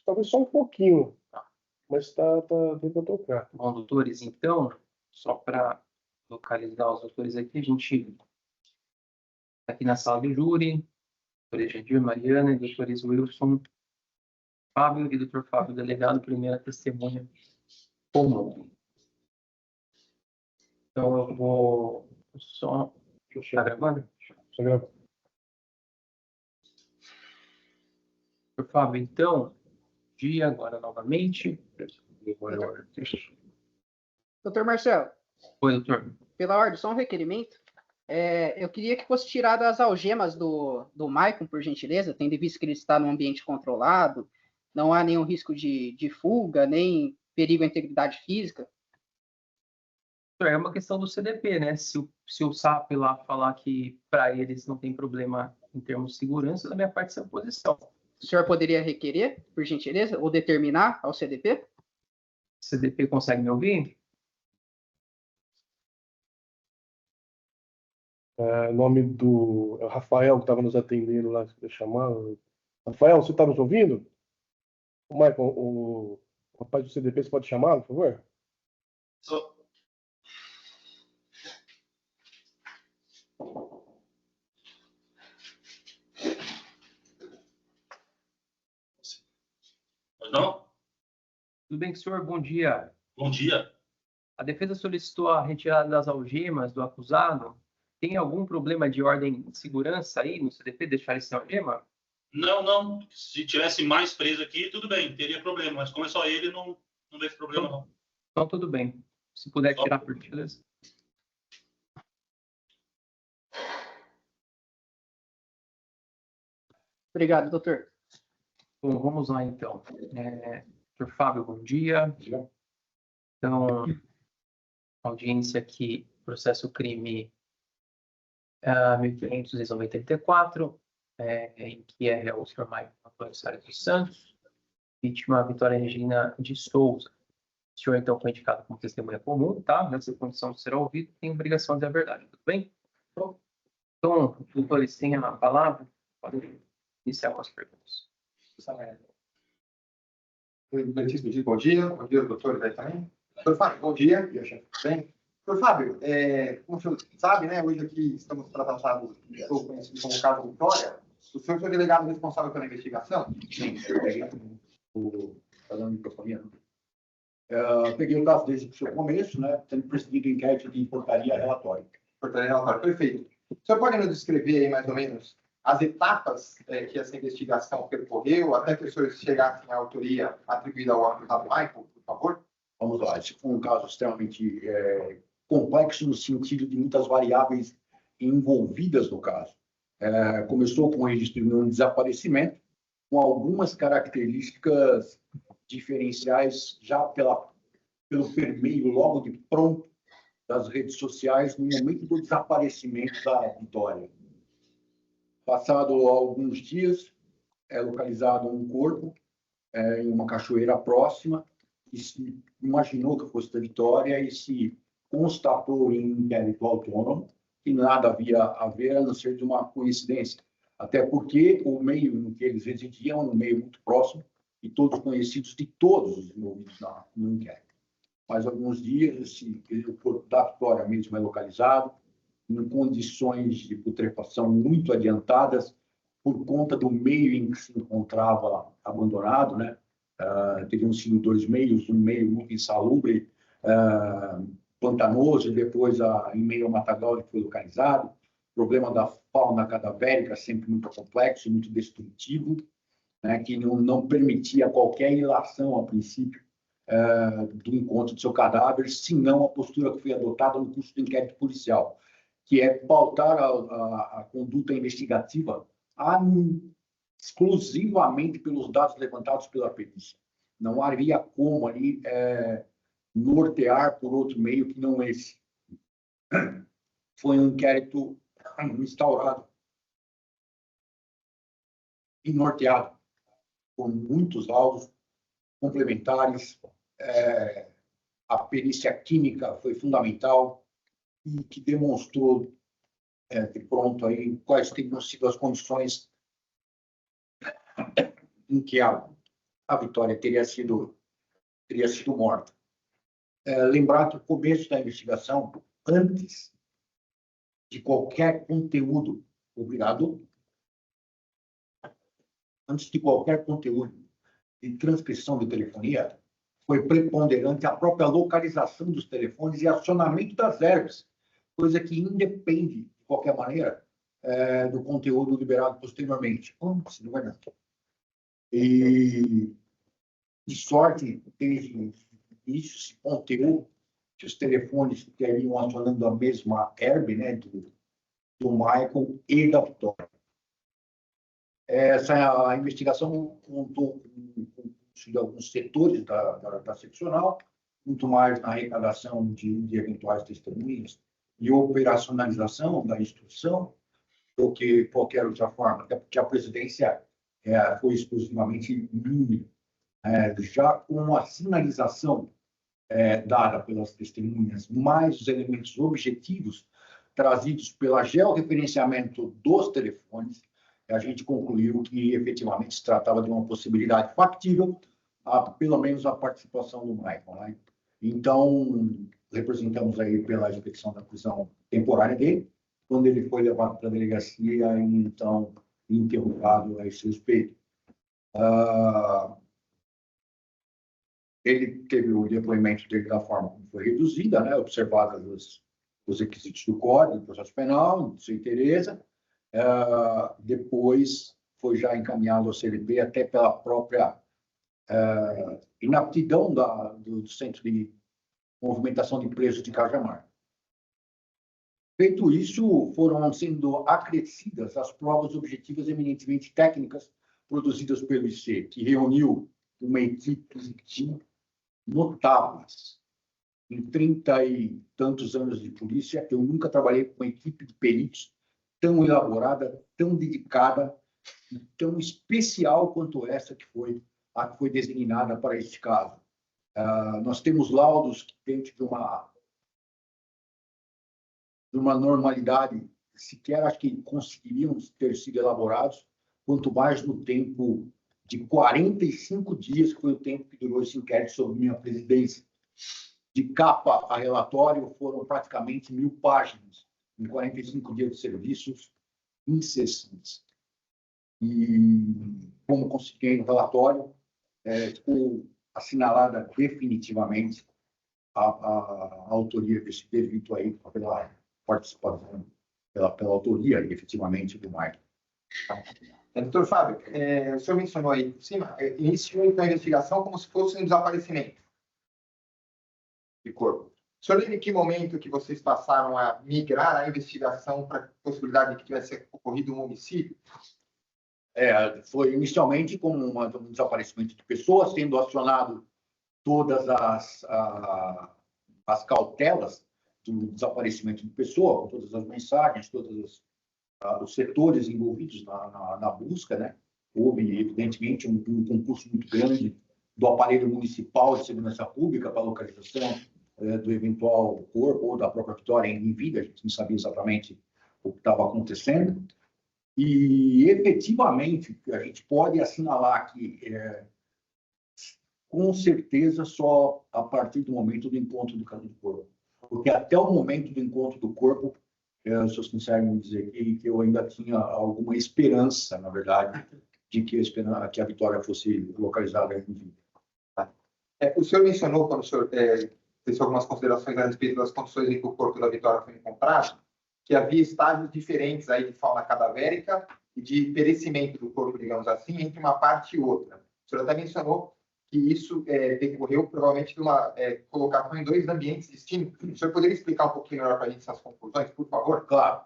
talvez só um pouquinho, mas deu para tocar. Bom, doutores, então, só para localizar os doutores aqui, a gente está aqui na sala do júri, doutora Jandir, Mariana, e doutores Wilson, Fábio e doutor Fábio, delegado, primeira testemunha comum. Então, eu vou só... Está gravando? Só gravar. Doutor Fábio, então, dia agora novamente. Doutor Marcelo, Oi, doutor. pela ordem, só um requerimento. Eu queria que fosse tirado as algemas do Maicon, por gentileza, tendo visto que ele está num ambiente controlado, não há nenhum risco de fuga, nem perigo à integridade física. É uma questão do CDP, né? Se o SAP lá falar que para eles não tem problema em termos de segurança, da minha parte, sem oposição. O senhor poderia requerer, por gentileza, ou determinar ao CDP? CDP consegue me ouvir? Nome do Rafael, que estava nos atendendo lá, que eu chamar. Rafael, você está nos ouvindo? O Michael, o rapaz do CDP, você pode chamá-lo, por favor? Não? Tudo bem, senhor? Bom dia. Bom dia. A defesa solicitou a retirada das algemas do acusado. Tem algum problema de ordem de segurança aí no CDP, deixar ele sem algema? Não. Se tivesse mais preso aqui, tudo bem, teria problema. Mas como é só ele, não vejo problema, não. Então, tudo bem. Se puder tirar, por gentileza. Obrigado, doutor. Bom, vamos lá, então. Doutor Fábio, bom dia. Então, audiência aqui, processo crime 1594, em que é réu o senhor Maicon Antônio Salles dos Santos, vítima Vitória Regina de Souza. O senhor, então, foi indicado como testemunha comum, tá? Nessa condição de ser ouvido, tem obrigação de dizer a verdade, tudo bem? Então, doutores, tenham a palavra, podem iniciar com as perguntas. Bom dia, doutor aí também. Doutor Fábio, bom dia. Bem, doutor Fábio, como o senhor sabe, né, hoje aqui estamos para tratar do conhecido como caso Vitória. O senhor foi o delegado responsável pela investigação? Sim, falando microfonia. Peguei o caso desde o seu começo, né, tendo presidido o inquérito de portaria relatória. Portaria relatória, perfeito. O senhor pode nos descrever aí, mais ou menos, as etapas que essa investigação percorreu, até que os senhores chegassem à autoria atribuída ao acusado Michael, por favor? Vamos lá, esse foi um caso extremamente complexo no sentido de muitas variáveis envolvidas no caso. Começou com o registro de um desaparecimento, com algumas características diferenciais já pelo permeio logo de pronto das redes sociais no momento do desaparecimento da Vitória. Passado alguns dias, é localizado um corpo em uma cachoeira próxima, e se imaginou que fosse da Vitória e se constatou em inquérito autônomo que nada havia a ver, a não ser de uma coincidência. Até porque o meio em que eles residiam é um meio muito próximo e todos conhecidos de todos os envolvidos no inquérito. Mais alguns dias, o corpo da Vitória mesmo é localizado, em condições de putrefação muito adiantadas, por conta do meio em que se encontrava abandonado, né? Teriam sido dois meios, um meio muito insalubre, pantanoso, e depois em meio ao matagal que foi localizado. O problema da fauna cadavérica sempre muito complexo, muito destrutivo, né? Que não permitia qualquer ilação, a princípio, do encontro do seu cadáver, senão a postura que foi adotada no curso do inquérito policial, que é pautar a conduta investigativa exclusivamente pelos dados levantados pela perícia. Não havia como ali nortear por outro meio que não esse. Foi um inquérito instaurado e norteado por muitos laudos complementares. A perícia química foi fundamental e que demonstrou de pronto aí quais teriam sido as condições em que a a Vitória teria sido morta. Lembrar que o começo da investigação, antes de qualquer conteúdo, antes de qualquer conteúdo de transcrição de telefonia, foi preponderante a própria localização dos telefones e acionamento das herbes, coisa que independe, de qualquer maneira, do conteúdo liberado posteriormente. Não é nada. E, de sorte, desde isso se pontuou que os telefones teriam acionando a mesma herb, né, do Michael e da Vitória. Essa investigação contou com de alguns setores da seccional, muito mais na arrecadação de eventuais testemunhas e operacionalização da instrução do que qualquer outra forma, até porque a presidência foi exclusivamente minha, já com a sinalização dada pelas testemunhas, mais os elementos objetivos trazidos pelo georreferenciamento dos telefones, a gente concluiu que efetivamente se tratava de uma possibilidade factível, pelo menos a participação do Michael, né? Então, representamos aí pela execução da prisão temporária dele, quando ele foi levado para a delegacia e então interrogado a esse respeito. Ele teve o depoimento dele da forma como foi reduzida, né? Observados os requisitos do Código do Processo Penal, de sua interesse. Depois foi já encaminhado ao CLP até pela própria inaptidão do Centro de Movimentação de Presos de Cajamar. Feito isso, foram sendo acrescidas as provas objetivas eminentemente técnicas produzidas pelo IC, que reuniu uma equipe de notáveis. Em 30 e tantos anos de polícia, eu nunca trabalhei com uma equipe de peritos tão elaborada, tão dedicada e tão especial quanto essa que foi a que foi designada para este caso. Nós temos laudos que, dentro de uma normalidade, sequer acho que conseguiriam ter sido elaborados, quanto mais no tempo de 45 dias, que foi o tempo que durou esse inquérito sobre minha presidência. De capa a relatório, foram praticamente 1000 páginas, em 45 dias de serviços incessantes. E, como consegui no relatório, ficou assinalada definitivamente a autoria desse delito aí, pela participação, pela autoria, efetivamente, do Michael. Doutor Fábio, o senhor mencionou aí por cima, iniciou então a investigação como se fosse um desaparecimento de corpo. O senhor lembra em que momento que vocês passaram a migrar a investigação para a possibilidade de que tivesse ocorrido um homicídio? Foi inicialmente como um desaparecimento de pessoas, sendo acionado todas as cautelas do desaparecimento de pessoa, com todas as mensagens, todos os setores envolvidos na busca, né? Houve, evidentemente, um concurso muito grande do aparelho municipal de segurança pública para a localização do eventual corpo ou da própria Vitória em vida, a gente não sabia exatamente o que estava acontecendo. E, efetivamente, a gente pode assinalar que, com certeza, só a partir do momento do encontro do corpo. Porque até o momento do encontro do corpo, eu sou sincero em dizer que eu ainda tinha alguma esperança, na verdade, de que a Vitória fosse localizada em vida. O senhor mencionou, quando o senhor fez algumas considerações a respeito das condições em que o corpo da Vitória foi encontrado, que havia estágios diferentes aí de fauna cadavérica e de perecimento do corpo, digamos assim, entre uma parte e outra. O senhor até mencionou que isso decorreu provavelmente de uma colocação em 2 ambientes distintos. O senhor poderia explicar um pouquinho melhor para a gente essas conclusões, por favor? Claro.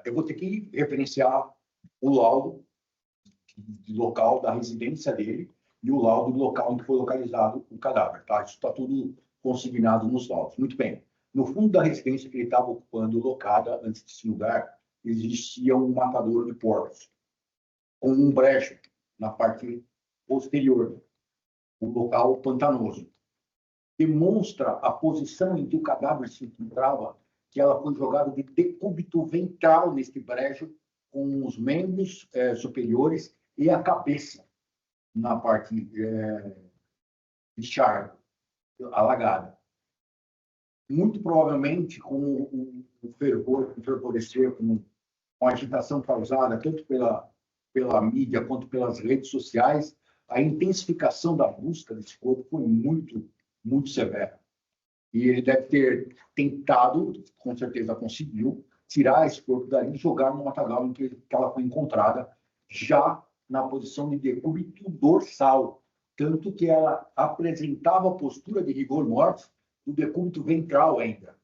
Eu vou ter que referenciar o laudo do local da residência dele e o laudo do local onde foi localizado o cadáver. Tá? Isso está tudo consignado nos laudos. Muito bem. No fundo da residência que ele estava ocupando, locada antes desse lugar, existia um matador de porcos, com um brejo na parte posterior, o local pantanoso. Demonstra a posição em que o cadáver se encontrava, que ela foi jogada de decúbito ventral neste brejo, com os membros superiores e a cabeça. na parte de charco, alagada. Muito provavelmente, com o fervor que fervoreceu, com a agitação causada tanto pela mídia quanto pelas redes sociais, a intensificação da busca desse corpo foi muito, muito severa. E ele deve ter tentado, com certeza conseguiu, tirar esse corpo dali e jogar no matagal em que ela foi encontrada, já na posição de decúbito dorsal, tanto que ela apresentava a postura de rigor mortis do decúbito ventral ainda.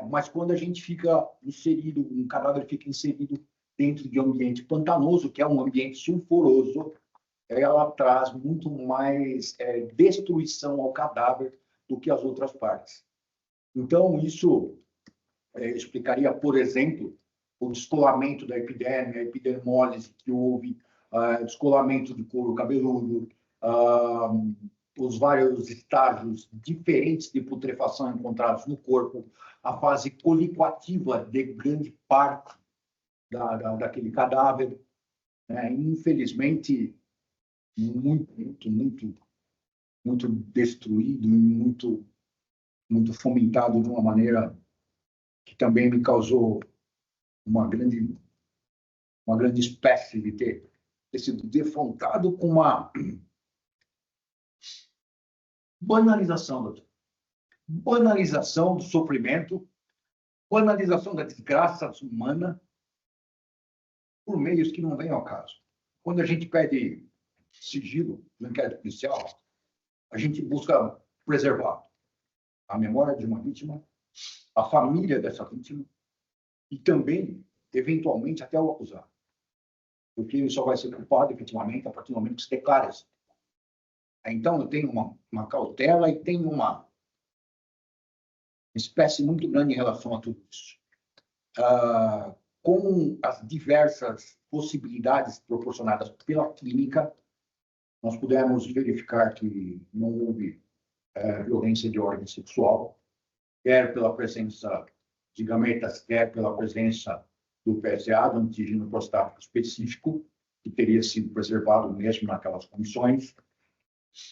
Mas quando a gente fica inserido, um cadáver fica inserido dentro de um ambiente pantanoso, que é um ambiente sulfuroso, ela traz muito mais destruição ao cadáver do que as outras partes. Então, isso explicaria, por exemplo, o descolamento da epiderme, a epidermólise que houve, descolamento de couro cabeludo, os vários estágios diferentes de putrefação encontrados no corpo, a fase colicoativa de grande parte daquele cadáver. Infelizmente, muito destruído e muito fomentado de uma maneira que também me causou uma grande espécie de ter sido defrontado com uma banalização, doutor. Banalização do sofrimento, banalização da desgraça humana por meios que não vêm ao caso. Quando a gente pede sigilo no inquérito policial, a gente busca preservar a memória de uma vítima, a família dessa vítima e também, eventualmente, até o acusado. Porque ele só vai ser culpado, efetivamente, a partir do momento que se declara isso. Então, eu tenho uma cautela e tenho uma espécie muito grande em relação a tudo isso. Com as diversas possibilidades proporcionadas pela clínica, nós pudemos verificar que não houve violência de ordem sexual, quer pela presença de gametas, quer pela presença do PSA, do antígeno prostático específico, que teria sido preservado mesmo naquelas condições.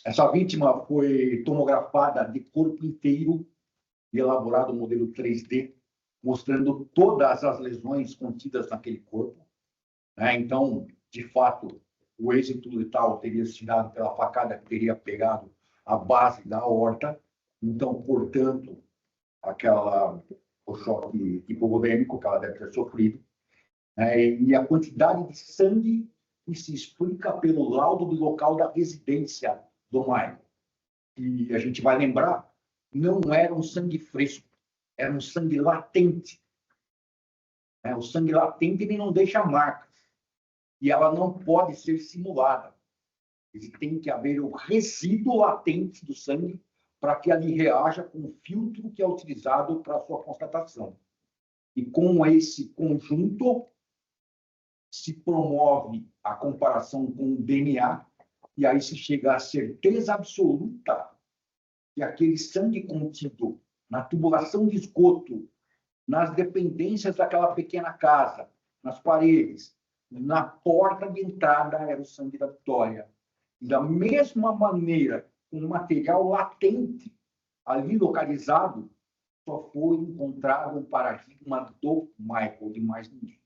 Essa vítima foi tomografada de corpo inteiro e elaborado um modelo 3D, mostrando todas as lesões contidas naquele corpo. Então, de fato, o êxito letal teria sido dado pela facada que teria pegado a base da aorta. Então, portanto, o choque hipovolêmico que ela deve ter sofrido, e a quantidade de sangue que se explica pelo laudo do local da residência do Michael. E a gente vai lembrar, não era um sangue fresco, era um sangue latente. O sangue latente ele não deixa marcas. E ela não pode ser simulada. Tem que haver o resíduo latente do sangue para que ele reaja com o filtro que é utilizado para a sua constatação. E com esse conjunto, se promove a comparação com o DNA, e aí se chega à certeza absoluta que aquele sangue contido na tubulação de esgoto, nas dependências daquela pequena casa, nas paredes, na porta de entrada era o sangue da Vitória. E da mesma maneira, um material latente ali localizado, só foi encontrado um paradigma do Michael, de mais ninguém.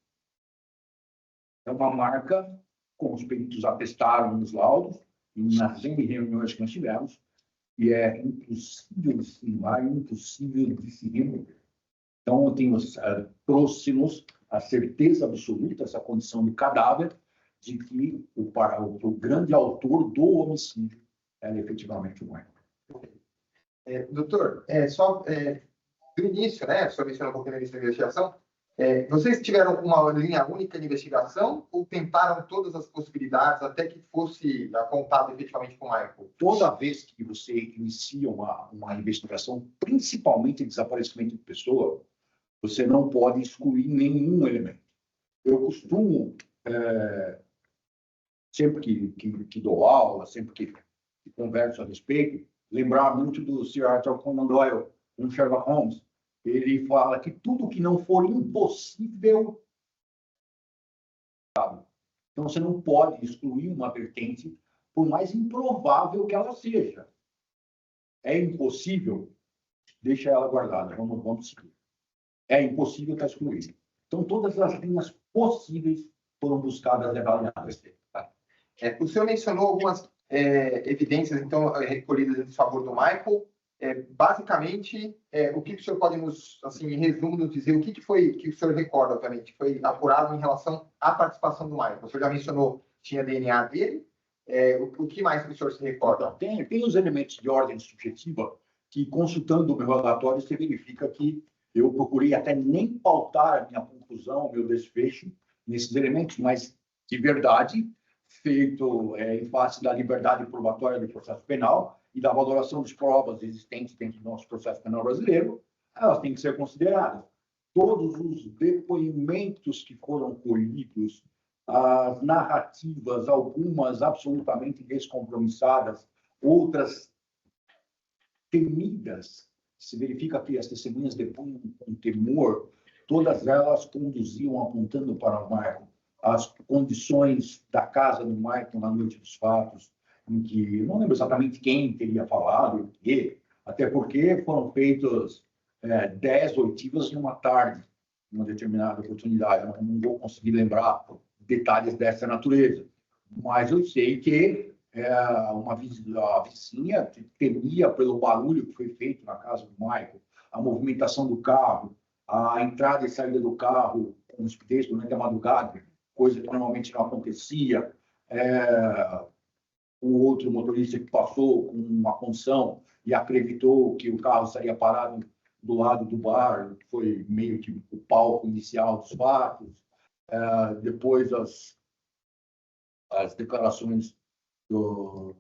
É uma marca, como os peritos atestaram nos laudos, e nas N reuniões que nós tivemos, e é impossível de simular, impossível de se remover. Então, trouxe-nos a certeza absoluta, essa condição do cadáver, de que o grande autor do homicídio era efetivamente o Michael. Doutor, do início, né, o senhor mencionou um pouquinho no início da investigação, vocês tiveram uma linha única de investigação ou tentaram todas as possibilidades até que fosse apontado efetivamente com o Michael? Toda vez que você inicia uma investigação, principalmente desaparecimento de pessoa, você não pode excluir nenhum elemento. Eu costumo, sempre que dou aula, sempre que converso a respeito, lembrar muito do Sir Arthur Conan Doyle, um Sherlock Holmes. Ele fala que tudo que não for impossível, sabe? Então você não pode excluir uma vertente por mais improvável que ela seja. É impossível, deixa ela guardada, vamos seguir. É impossível estar excluído. Então, todas as linhas possíveis foram buscadas e avaliadas. O senhor mencionou algumas evidências, então, recolhidas em favor do Michael. Basicamente, o que o senhor pode nos, assim, em resumo, nos dizer o que foi que o senhor recorda, obviamente, foi apurado em relação à participação do Michael? O senhor já mencionou que tinha DNA dele. O que mais que o senhor se recorda? Tem os elementos de ordem subjetiva que, consultando o meu relatório, se verifica que eu procurei até nem pautar a minha conclusão, o meu desfecho nesses elementos, mas, de verdade, feito em face da liberdade probatória do processo penal e da valoração de provas existentes dentro do nosso processo penal brasileiro, elas têm que ser consideradas. Todos os depoimentos que foram colhidos, as narrativas, algumas absolutamente descompromissadas, outras temidas, se verifica que as testemunhas depunham com temor, todas elas conduziam apontando para o Michael as condições da casa do Michael na noite dos fatos, em que eu não lembro exatamente quem teria falado e o quê, até porque foram feitas 10 oitivas numa tarde, numa determinada oportunidade. Eu não vou conseguir lembrar detalhes dessa natureza, mas eu sei que a vizinha temia pelo barulho que foi feito na casa do Michael, a movimentação do carro, a entrada e saída do carro com rapidez durante a madrugada, coisa que normalmente não acontecia. O outro motorista que passou com uma condução e acreditou que o carro estaria parado do lado do bar, foi meio que o palco inicial dos fatos. Depois as declarações do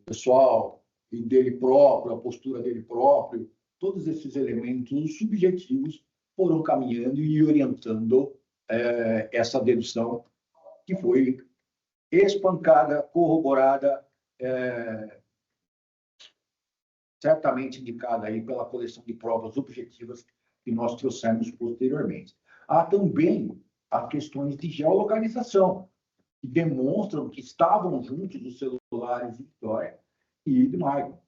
pessoal e dele próprio, a postura dele próprio, todos esses elementos subjetivos foram caminhando e orientando essa dedução que foi espancada, corroborada, certamente indicada aí pela coleção de provas objetivas que nós trouxemos posteriormente. Há também as questões de geolocalização, que demonstram que estavam juntos os celulares de Vitória e de Michael,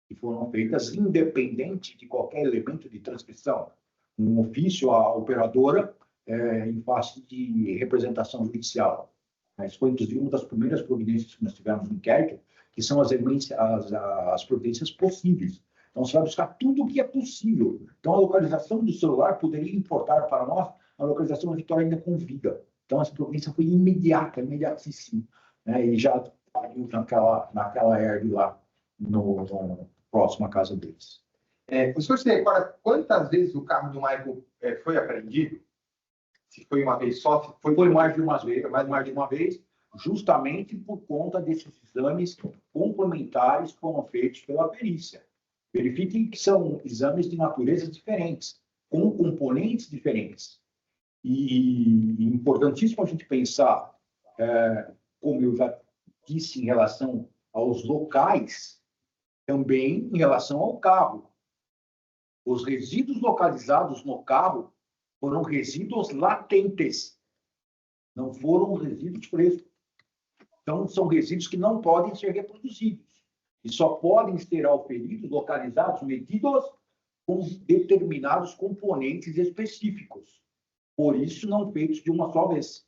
que foram feitas independente de qualquer elemento de transcrição. Um ofício à operadora em face de representação judicial. Mas foi, inclusive, uma das primeiras providências que nós tivemos no inquérito, que são as providências possíveis. Então, você vai buscar tudo o que é possível. Então, a localização do celular poderia importar para nós a localização da Vitória ainda com vida. Então, essa providência foi imediata, imediatíssima, né? E já saiu naquela herb lá, próximo à casa deles. O senhor se recorda quantas vezes o carro do Michael foi apreendido? Se foi uma vez só? Foi mais de uma vez, justamente por conta desses exames complementares que foram feitos pela perícia. Verifiquem que são exames de naturezas diferentes, com componentes diferentes. E importantíssimo a gente pensar, como eu já disse, em relação aos locais, também em relação ao carro. Os resíduos localizados no carro foram resíduos latentes, não foram resíduos frescos. Então, são resíduos que não podem ser reproduzidos e só podem ser auferidos, localizados, medidos com determinados componentes específicos. Por isso, não feitos de uma só vez.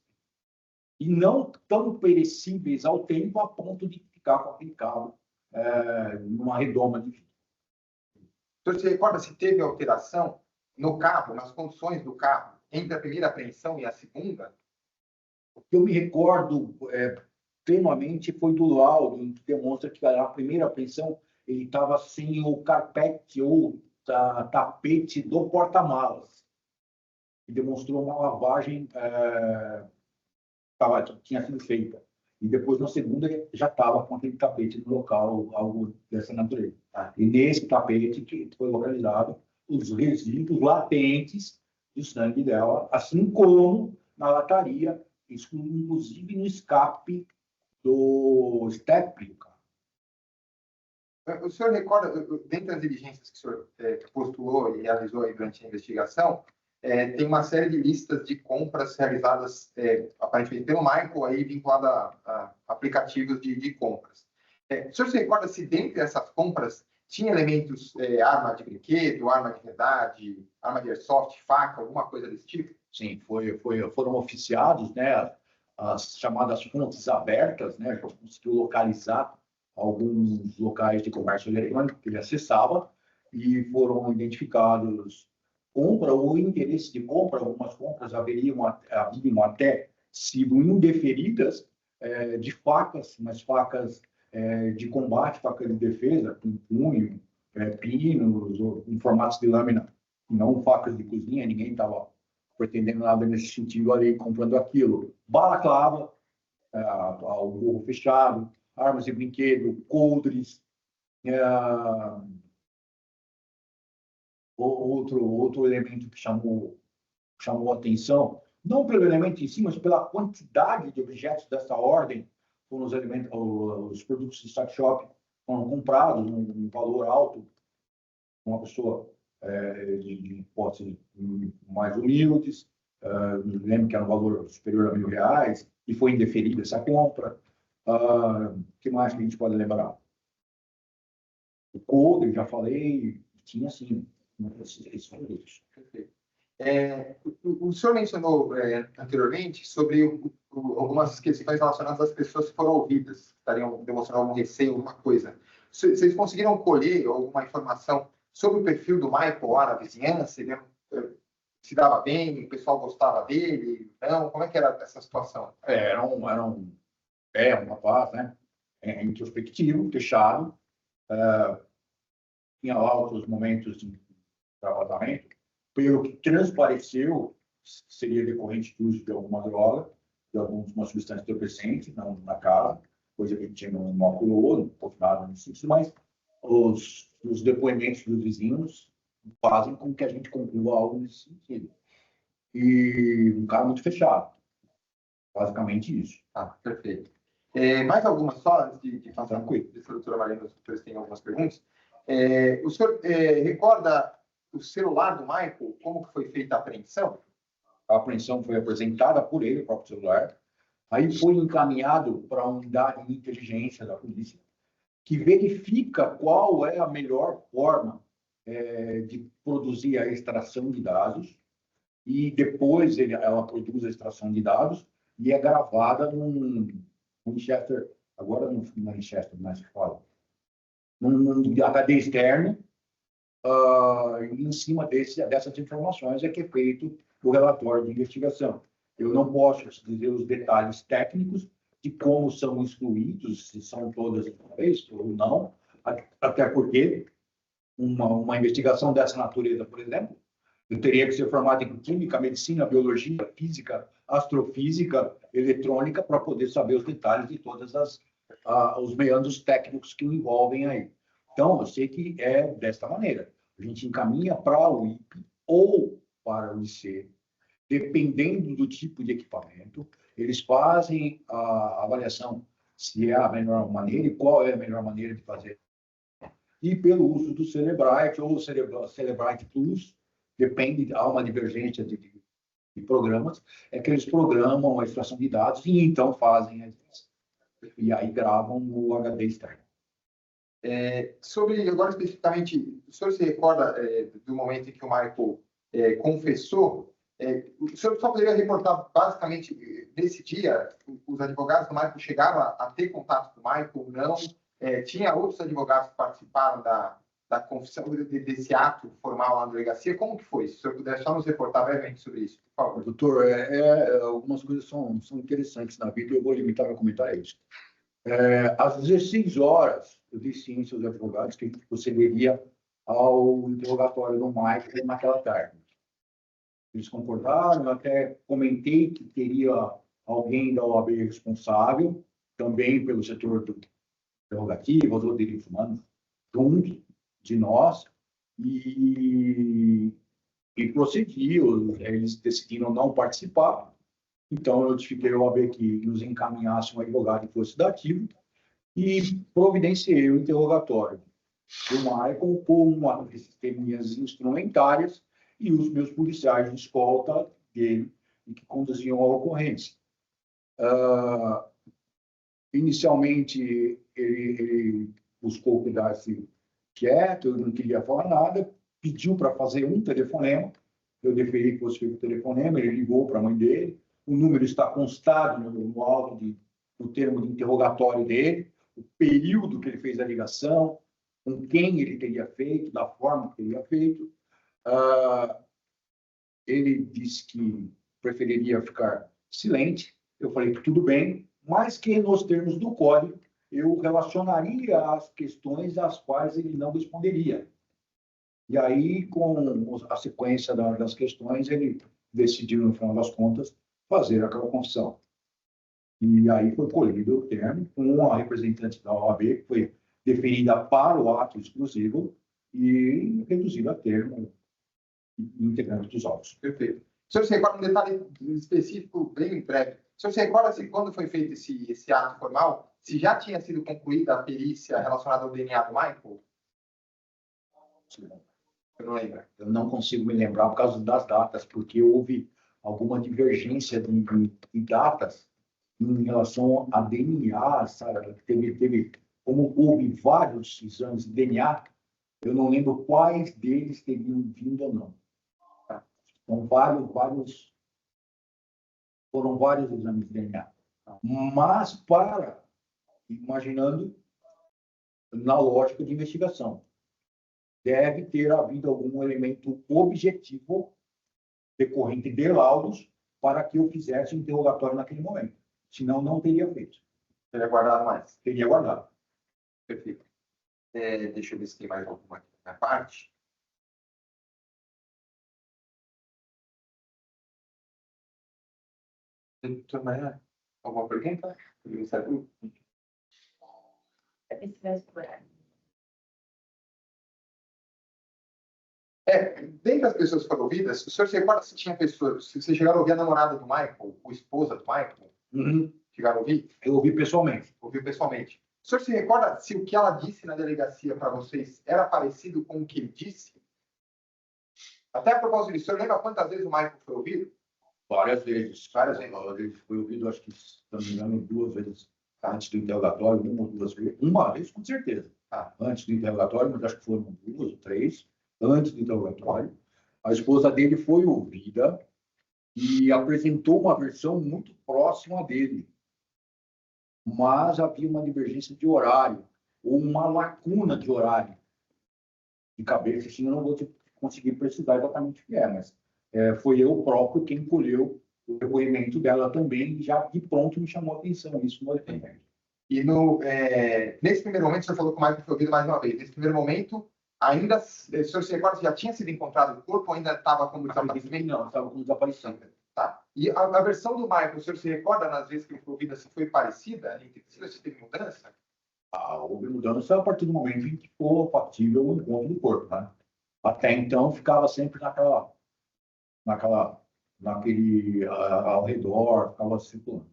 E não tão perecíveis ao tempo a ponto de ficar com aquele carro numa redoma de vida. O senhor se recorda se teve alteração no carro, nas condições do carro, entre a primeira apreensão e a segunda? O que eu me recordo tenuamente foi do laudo, que demonstra que na primeira apreensão ele estava sem o carpete ou tapete do porta-malas. E demonstrou uma lavagem tinha sido feita. E depois, na segunda, já estava com aquele tapete no local, algo dessa natureza. E nesse tapete que foi localizado os resíduos latentes do sangue dela, assim como na lataria, isso inclusive no escape do step do carro. O senhor recorda, dentre as diligências que o senhor postulou e realizou aí durante a investigação, tem uma série de listas de compras realizadas, aparentemente, pelo Michael, aí vinculada a aplicativos de compras. O senhor se recorda se dentre essas compras tinha elementos, arma de brinquedo, arma de verdade, arma de airsoft, faca, alguma coisa desse tipo? Sim, foram oficiados, né, as chamadas fontes abertas, né, que conseguiu localizar alguns locais de comércio eletrônico que ele acessava e foram identificados compra ou interesse de compra. Algumas compras haviam até sido indeferidas de facas, mas facas de combate, faca de defesa, com punho, pinos, ou em formatos de lâmina, não facas de cozinha. Ninguém estava pretendendo nada nesse sentido ali, comprando aquilo. Balaclava, o gorro fechado, armas de brinquedo, coldres, outro elemento que chamou atenção, não pelo elemento em si, mas pela quantidade de objetos dessa ordem, foram os produtos de stock shop foram comprados num valor alto, uma pessoa de hipóteses mais humildes, lembro que era um valor superior a R$1.000, e foi indeferida essa compra. O que mais que a gente pode lembrar? O coldre, já falei, tinha sim. O senhor mencionou anteriormente sobre algumas questões relacionadas às pessoas que foram ouvidas, que estariam demonstrando algum receio, alguma coisa. Vocês conseguiram colher alguma informação sobre o perfil do Michael lá na vizinhança? Ele se dava bem, o pessoal gostava dele? Não? Como é que era essa situação? Era um rapaz, né, introspectivo, fechado, tinha altos momentos de extravasamento, pelo que transpareceu, seria decorrente do uso de alguma droga, de alguma substância entorpecente na cara, coisa que a gente não apurou, não pôs nada nesse sentido, mas os depoimentos dos vizinhos fazem com que a gente conclua algo nesse sentido. E um cara muito fechado. Basicamente isso. Perfeito. Mais algumas só, antes de passar tranquilo. A doutora Marina, os doutores têm algumas perguntas. O senhor recorda o celular do Michael, como que foi feita a apreensão? A apreensão foi apresentada por ele, o próprio celular. Aí foi encaminhado para a unidade de inteligência da polícia, que verifica qual é a melhor forma de produzir a extração de dados, e depois ela produz a extração de dados e é gravada num Winchester, agora não é Winchester, mas fala, num HD externo, e em cima dessas informações é que é feito o relatório de investigação. Eu não posso dizer os detalhes técnicos de como são excluídos, se são todas de uma vez ou não, até porque uma investigação dessa natureza, por exemplo, eu teria que ser formado em química, medicina, biologia, física, astrofísica, eletrônica, para poder saber os detalhes de todas os meandros técnicos que o envolvem aí. Então, eu sei que é desta maneira. A gente encaminha para o IP ou para o IC, dependendo do tipo de equipamento, eles fazem a avaliação se é a melhor maneira e qual é a melhor maneira de fazer. E pelo uso do Cellebrite ou Cellebrite Plus, depende, há uma divergência de programas, é que eles programam a extração de dados e então fazem a extração. E aí gravam o HD externo. Agora especificamente, o senhor se recorda do momento em que o Michael confessou? O senhor só poderia reportar, basicamente, nesse dia, os advogados do Michael chegaram a ter contato com o Michael, não? Tinha outros advogados que participaram da confissão desse ato formal lá na delegacia? Como que foi? Se o senhor puder só nos reportar brevemente sobre isso, por favor. Doutor, algumas coisas são interessantes na vida e eu vou limitar meu comentário a isso. Às 16 horas, eu disse ciência aos advogados que a gente procederia ao interrogatório do Michael naquela tarde. Eles concordaram, eu até comentei que teria alguém da OAB responsável, também pelo setor do interrogativo, ou direitos humanos, junto de nós, e prosseguiu. Eles decidiram não participar, então eu notifiquei a OAB que nos encaminhasse um advogado que fosse dativo e providenciei o interrogatório do Michael com uma testemunhas instrumentárias e os meus policiais de escolta dele, e que conduziam a ocorrência. Inicialmente, ele buscou quedar-se quieto, eu não queria falar nada, pediu para fazer um telefonema, eu deferi que fosse feito o telefonema, ele ligou para a mãe dele, o número está constado no auto no termo de interrogatório dele, o período que ele fez a ligação, com quem ele teria feito, da forma que teria feito. Ele disse que preferiria ficar silente. Eu falei que tudo bem, mas que nos termos do código eu relacionaria as questões às quais ele não responderia. E aí, com a sequência das questões, ele decidiu, no final das contas, fazer aquela confissão. E aí foi colhido o termo com a representante da OAB, que foi deferida para o ato exclusivo e reduzido a termo integrante dos autos. Perfeito. O senhor se recorda um detalhe específico, bem breve. O senhor se recorda se quando foi feito esse ato formal, se já tinha sido concluída a perícia relacionada ao DNA do Michael? Eu não lembro. Eu não consigo me lembrar por causa das datas, porque houve alguma divergência de datas em relação a DNA, sabe? Como houve vários exames de DNA, eu não lembro quais deles teriam vindo ou não. Então, foram vários exames de DNA. Mas imaginando na lógica de investigação, deve ter havido algum elemento objetivo decorrente de laudos para que eu fizesse o interrogatório naquele momento. Senão, não teria feito. Teria guardado mais? Teria guardado. Perfeito. Deixa eu ver se tem mais alguma aqui na parte. Doutor Maria, alguma pergunta? Dentre as pessoas que foram ouvidas, o senhor se recorda se tinha pessoas, se vocês chegaram a ouvir a namorada do Michael, ou esposa do Michael? Chegaram a ouvir? Eu ouvi pessoalmente. Ouviu pessoalmente. O senhor se recorda se o que ela disse na delegacia para vocês era parecido com o que ele disse? Até a propósito disso, o senhor lembra quantas vezes o Michael foi ouvido? Várias vezes. Várias vezes. Ele foi ouvido, acho que, se não me engano, 2 vezes antes do interrogatório, 1 ou 2 vezes. Uma vez, com certeza. Antes do interrogatório, mas acho que foram 2 ou 3 antes do interrogatório. A esposa dele foi ouvida e apresentou uma versão muito próxima dele. Mas havia uma divergência de horário, ou uma lacuna de horário de cabeça, assim, eu não vou conseguir precisar exatamente o que é, mas foi eu próprio quem colheu o depoimento dela também, e já de pronto me chamou a atenção isso no depoimento. E nesse primeiro momento, o senhor falou que o Michael foi ouvido mais uma vez. Nesse primeiro momento, ainda, o senhor se recorda se já tinha sido encontrado o corpo ou ainda estava como desaparecimento? Não, estava como desaparecimento. Tá. E a versão do Michael, o senhor se recorda nas vezes que ele foi ouvido, se foi parecida? Se teve mudança? Houve mudança a partir do momento em que ficou factível o encontro do corpo, né? Até então, ficava sempre naquele ao redor, ficava circulando.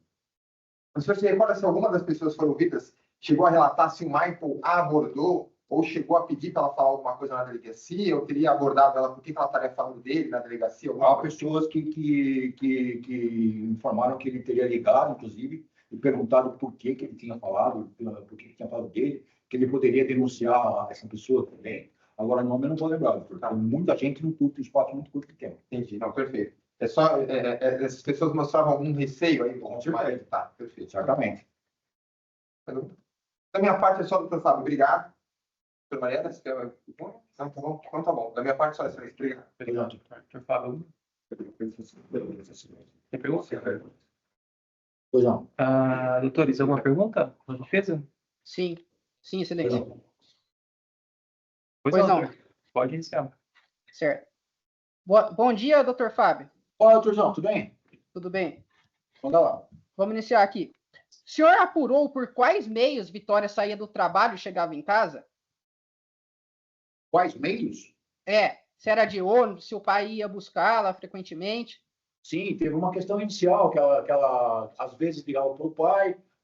O senhor se recorda se alguma das pessoas que foram ouvidas chegou a relatar se o Michael a abordou ou chegou a pedir para ela falar alguma coisa na delegacia, ou teria abordado ela, por que ela estaria falando dele na delegacia? Há pessoas que informaram que ele teria ligado, inclusive, e perguntado por que ele tinha falado, por que ele tinha falado dele, que ele poderia denunciar essa pessoa também. Agora, o nome eu não vou lembrar, porque muita gente não curte o espaço muito curto que tem. Entendi, não, perfeito. Essas pessoas mostravam algum receio aí? Com certeza. Tá, perfeito. Certamente. Da minha parte é só, doutor Fábio, obrigado. Doutor Mariana, você quer... Não, tá bom. Então tá bom. Da minha parte só, excelente. Obrigado. Obrigado, doutor Fábio. Tem pergunta? Pois não. Doutores, alguma pergunta na defesa? Sim, excelente. Pois não. Pode iniciar. Certo. Bom dia, doutor Fábio. Olá, doutorzão, tudo bem? Tudo bem? Manda lá. Vamos iniciar aqui. O senhor apurou por quais meios Vitória saía do trabalho e chegava em casa? Quais meios? Se era de ônibus, se o pai ia buscá-la frequentemente. Sim, teve uma questão inicial, que ela às vezes ligava para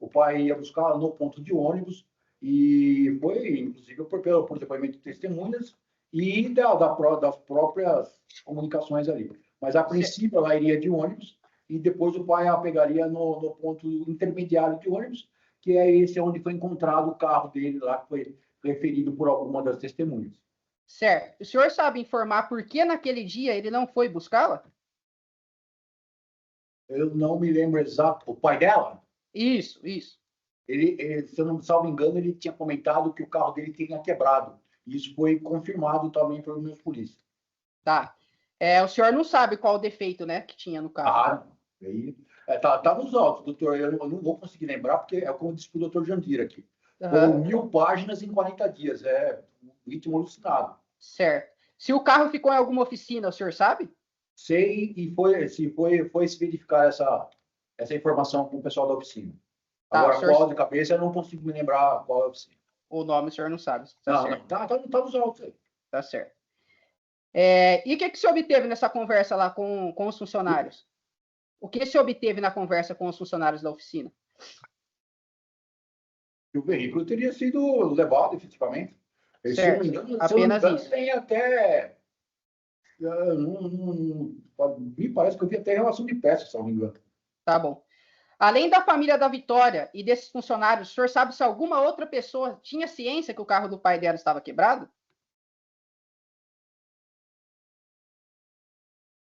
o pai ia buscá-la no ponto de ônibus, e foi, inclusive, por depoimento de testemunhas, e das próprias comunicações ali. Mas, a princípio, ela iria de ônibus e depois o pai a pegaria no ponto intermediário de ônibus, que é esse onde foi encontrado o carro dele lá, que foi referido por alguma das testemunhas. Certo. O senhor sabe informar por que naquele dia ele não foi buscá-la? Eu não me lembro exato. O pai dela, Isso. se eu não me engano, ele tinha comentado que o carro dele tinha quebrado. Isso foi confirmado também pelos meus polícias. Tá. O senhor não sabe qual o defeito, né, que tinha no carro. Aí, tá nos autos, doutor. Eu não vou conseguir lembrar, porque é como disse o doutor Jandir aqui. Foram 1000 páginas em 40 dias. É um ritmo alucinado. Certo. Se o carro ficou em alguma oficina, o senhor sabe? Sei, e foi se verificar essa informação com o pessoal da oficina. Tá, Agora, o senhor- qual de cabeça, eu não consigo me lembrar qual é a oficina. O nome o senhor não sabe. Tá Não, certo. não, tá nos autos aí. Tá certo. E o que se obteve nessa conversa lá com os funcionários? O que se obteve na conversa com os funcionários da oficina? Que o veículo teria sido levado, efetivamente. Se Certo. eu não me engano, Apenas isso. tem até... me parece que eu vi até relação de peças, se não me engano. Tá bom. Além da família da Vitória e desses funcionários, o senhor sabe se alguma outra pessoa tinha ciência que o carro do pai dela estava quebrado?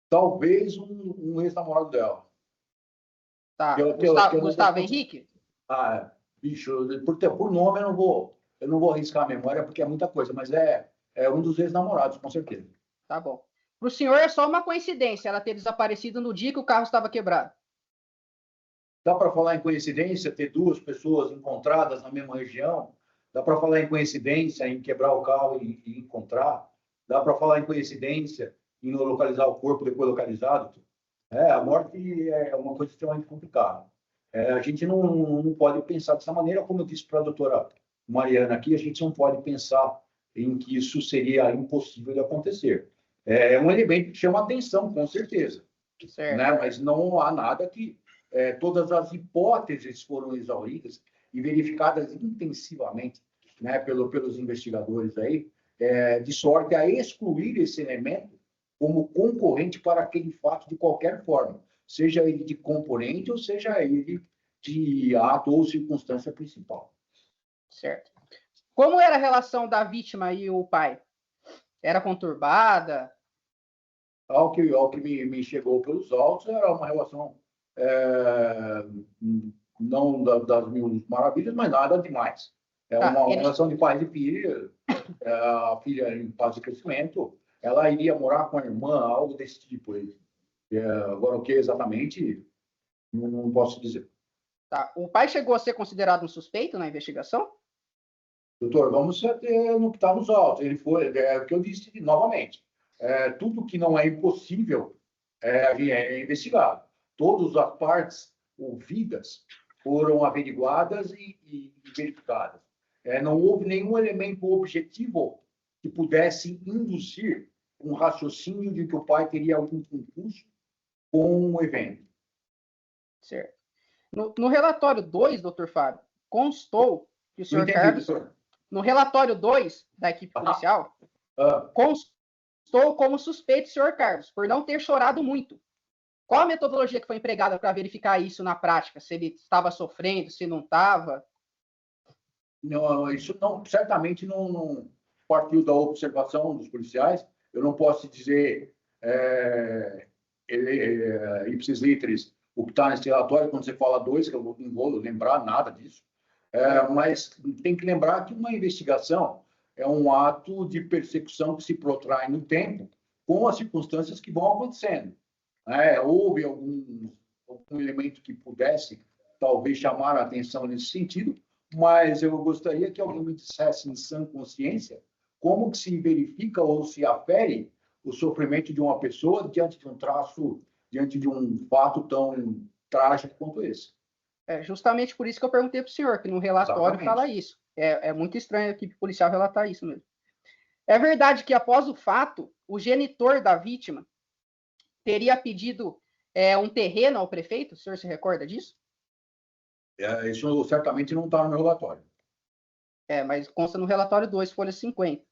Talvez um ex-namorado dela. Tá. Eu não Gustavo vou- Henrique? Bicho, por nome eu não vou arriscar a memória, porque é muita coisa, mas é um dos ex-namorados, com certeza. Tá bom. Para o senhor é só uma coincidência ela ter desaparecido no dia que o carro estava quebrado. Dá para falar em coincidência ter duas pessoas encontradas na mesma região? Dá para falar em coincidência em quebrar o carro e encontrar? Dá para falar em coincidência em localizar o corpo depois localizado? A morte é uma coisa extremamente complicada. A gente não pode pensar dessa maneira, como eu disse para a doutora Mariana aqui, a gente não pode pensar em que isso seria impossível de acontecer. É um elemento que chama atenção, com certeza. Certo. Né? Mas não há nada que... todas as hipóteses foram exauridas e verificadas intensivamente, né, pelos investigadores aí, de sorte a excluir esse elemento como concorrente para aquele fato de qualquer forma, seja ele de componente ou seja ele de ato ou circunstância principal. Certo. Como era a relação da vítima e o pai? Era conturbada? Ao que me chegou pelos autos, era uma relação não das mil maravilhas, mas nada demais. Uma relação de pai e filha, a filha em fase de crescimento, ela iria morar com a irmã, algo desse tipo. Agora, o que exatamente, não posso dizer. Tá. O pai chegou a ser considerado um suspeito na investigação? Doutor, vamos no que está nos autos. Ele foi, o que eu disse novamente, tudo que não é impossível é investigado. Todas as partes ouvidas foram averiguadas e verificadas. Não houve nenhum elemento objetivo que pudesse induzir um raciocínio de que o pai teria algum concurso com o evento. Certo. No relatório 2, doutor Fábio, constou que o senhor Carlos... No relatório 2 da equipe policial, constou como suspeito o senhor Carlos, por não ter chorado muito. Qual a metodologia que foi empregada para verificar isso na prática? Se ele estava sofrendo, se não estava? Não, isso certamente não partiu da observação dos policiais. Eu não posso dizer ipsis literis o que está nesse relatório, quando você fala 2, que eu não vou lembrar nada disso. Mas tem que lembrar que uma investigação é um ato de persecução que se protrai no tempo com as circunstâncias que vão acontecendo. Houve algum elemento que pudesse, talvez, chamar a atenção nesse sentido, mas eu gostaria que alguém me dissesse em sã consciência como que se verifica ou se afere o sofrimento de uma pessoa diante de um traço, diante de um fato tão trágico quanto esse. Justamente por isso que eu perguntei para o senhor, que no relatório fala isso. É muito estranho a equipe policial relatar isso mesmo. É verdade que, após o fato, o genitor da vítima teria pedido um terreno ao prefeito? O senhor se recorda disso? Isso certamente não está no meu relatório. Mas consta no relatório 2, folha 50.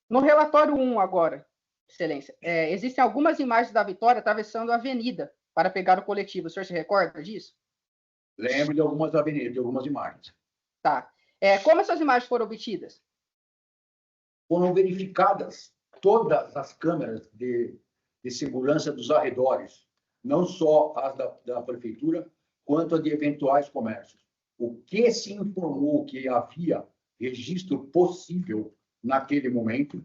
No relatório 1 agora, Excelência, existem algumas imagens da Vitória atravessando a avenida para pegar o coletivo. O senhor se recorda disso? Lembro de algumas avenidas, de algumas imagens. Tá. Como essas imagens foram obtidas? Foram verificadas todas as câmeras de segurança dos arredores, não só as da prefeitura, quanto as de eventuais comércios. O que se informou que havia registro possível naquele momento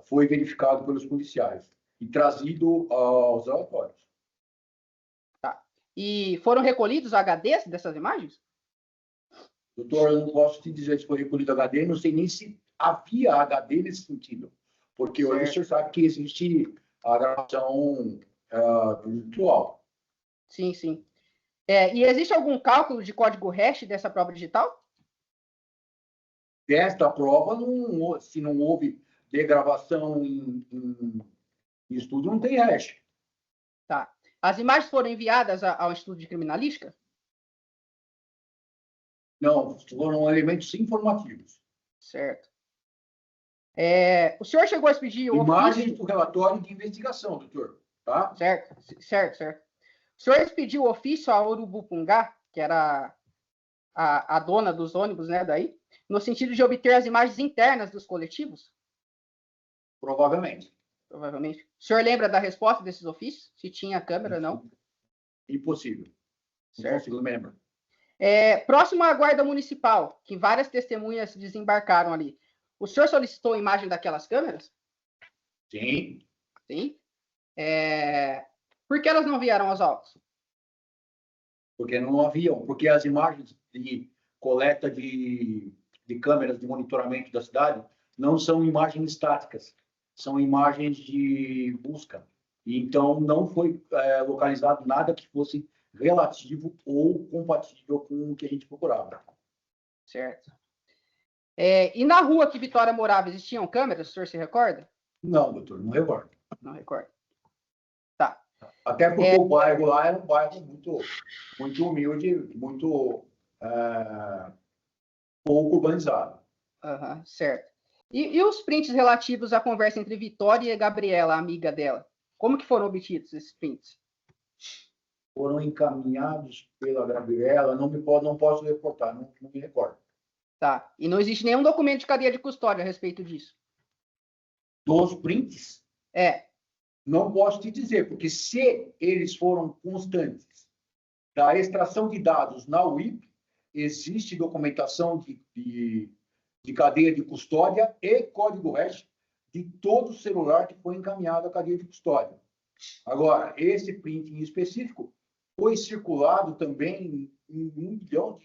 foi verificado pelos policiais e trazido aos relatórios. Tá. E foram recolhidos HDs dessas imagens? Doutor, eu não posso te dizer se foi recolhido HD, não sei nem se havia HD nesse sentido, porque hoje o senhor sabe que existe a gravação virtual. Sim, sim. E existe algum cálculo de código hash dessa prova digital? Desta prova, se não houve degravação em estudo, não tem hash. Tá. As imagens foram enviadas ao Instituto de Criminalística? Não, foram elementos informativos. Certo. O senhor chegou a expedir o Imagens ofício... do relatório de investigação, doutor. Tá? Certo. O senhor expediu o ofício a Urubupungá, que era a dona dos ônibus, né, daí, no sentido de obter as imagens internas dos coletivos? Provavelmente. Provavelmente. O senhor lembra da resposta desses ofícios? Se tinha câmera, não? Impossível. Não Certo. consigo lembrar. Próximo à Guarda Municipal, que várias testemunhas desembarcaram ali. O senhor solicitou a imagem daquelas câmeras? Sim. Sim. Por que elas não vieram aos autos? Porque não haviam, porque as imagens de coleta de câmeras de monitoramento da cidade não são imagens estáticas, são imagens de busca. E então, não foi localizado nada que fosse relativo ou compatível com o que a gente procurava. Certo. E na rua que Vitória morava, existiam câmeras? O senhor se recorda? Não, doutor, não recordo. Não recordo. Tá. Até porque o bairro lá era um bairro muito, muito humilde, muito pouco urbanizado. Certo. E os prints relativos à conversa entre Vitória e Gabriela, a amiga dela? Como que foram obtidos esses prints? Foram encaminhados pela Gabriela, não posso reportar, não me recordo. Tá. E não existe nenhum documento de cadeia de custódia a respeito disso? Dos prints? Não posso te dizer, porque se eles foram constantes da extração de dados na UIP, existe documentação de cadeia de custódia e código hash de todo o celular que foi encaminhado à cadeia de custódia. Agora, esse print em específico foi circulado também em 1 milhão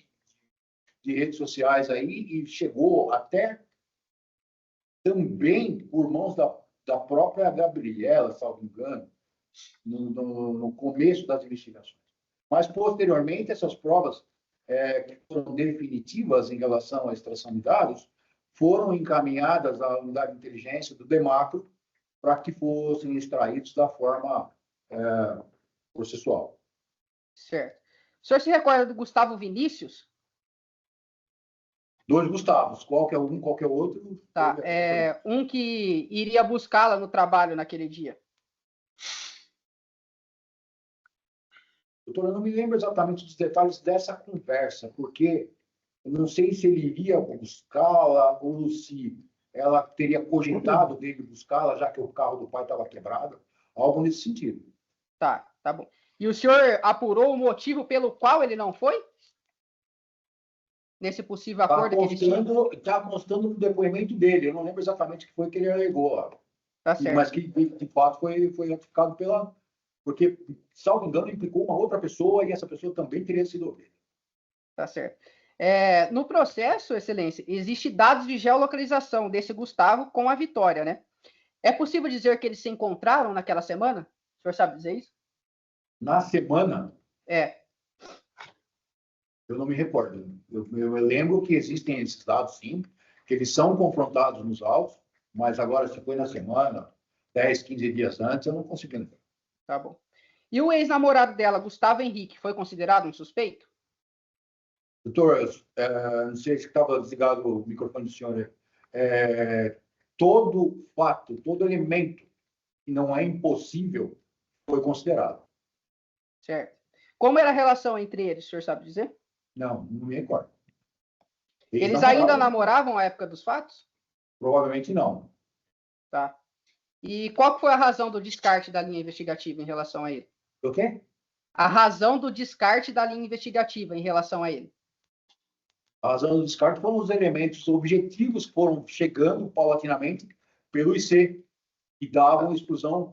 de redes sociais aí e chegou até também por mãos da própria Gabriela, salvo engano, no começo das investigações. Mas, posteriormente, essas provas que foram definitivas em relação à extração de dados foram encaminhadas à unidade de inteligência do DEMACRO para que fossem extraídos da forma processual. Certo. O senhor se recorda do Gustavo Vinícius? Dois Gustavos, qualquer um, qualquer outro. Tá. Um que iria buscá-la no trabalho naquele dia. Doutor, eu não me lembro exatamente dos detalhes dessa conversa, porque eu não sei se ele iria buscá-la ou se ela teria cogitado dele buscá-la, já que o carro do pai estava quebrado, algo nesse sentido. Tá bom. E o senhor apurou o motivo pelo qual ele não foi? Nesse possível acordo que eles tinham? Está constando no depoimento dele, eu não lembro exatamente o que foi que ele alegou. Tá certo. Mas que, de fato, foi ratificado pela... Porque, salvo engano, implicou uma outra pessoa e essa pessoa também teria sido ouvida. Tá certo. No processo, Excelência, existe dados de geolocalização desse Gustavo com a Vitória, né? É possível dizer que eles se encontraram naquela semana? O senhor sabe dizer isso? Na semana? Eu não me recordo. Eu lembro que existem esses dados, sim, que eles são confrontados nos autos, mas agora, se foi na semana, 10, 15 dias antes, eu não consigo lembrar. Tá bom. E o ex-namorado dela, Gustavo Henrique, foi considerado um suspeito? Doutor, não sei se estava desligado o microfone do senhor aí. todo fato, todo elemento que não é impossível foi considerado. Certo. Como era a relação entre eles, o senhor sabe dizer? Não me recordo. Eles ainda namoravam à época dos fatos? Provavelmente não. Tá. E qual foi a razão do descarte da linha investigativa em relação a ele? O quê? A razão do descarte da linha investigativa em relação a ele? A razão do descarte foram os elementos objetivos que foram chegando paulatinamente pelo IC, que davam exclusão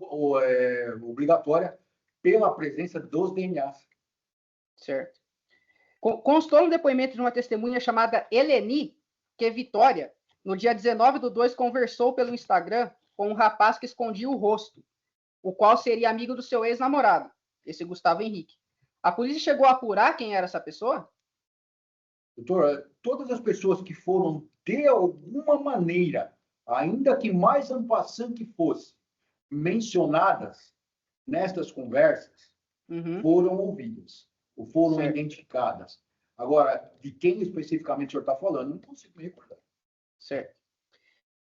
obrigatória pela presença dos DNAs. Certo. Constou no depoimento de uma testemunha chamada Eleni que Vitória, no dia 19/2, conversou pelo Instagram com um rapaz que escondia o rosto, o qual seria amigo do seu ex-namorado, esse Gustavo Henrique. A polícia chegou a apurar quem era essa pessoa? Doutor, todas as pessoas que foram, de alguma maneira, ainda que mais en passant que fosse, mencionadas nestas conversas, foram ouvidas, ou foram identificadas. Agora, de quem especificamente o senhor está falando, não consigo me recordar. Certo.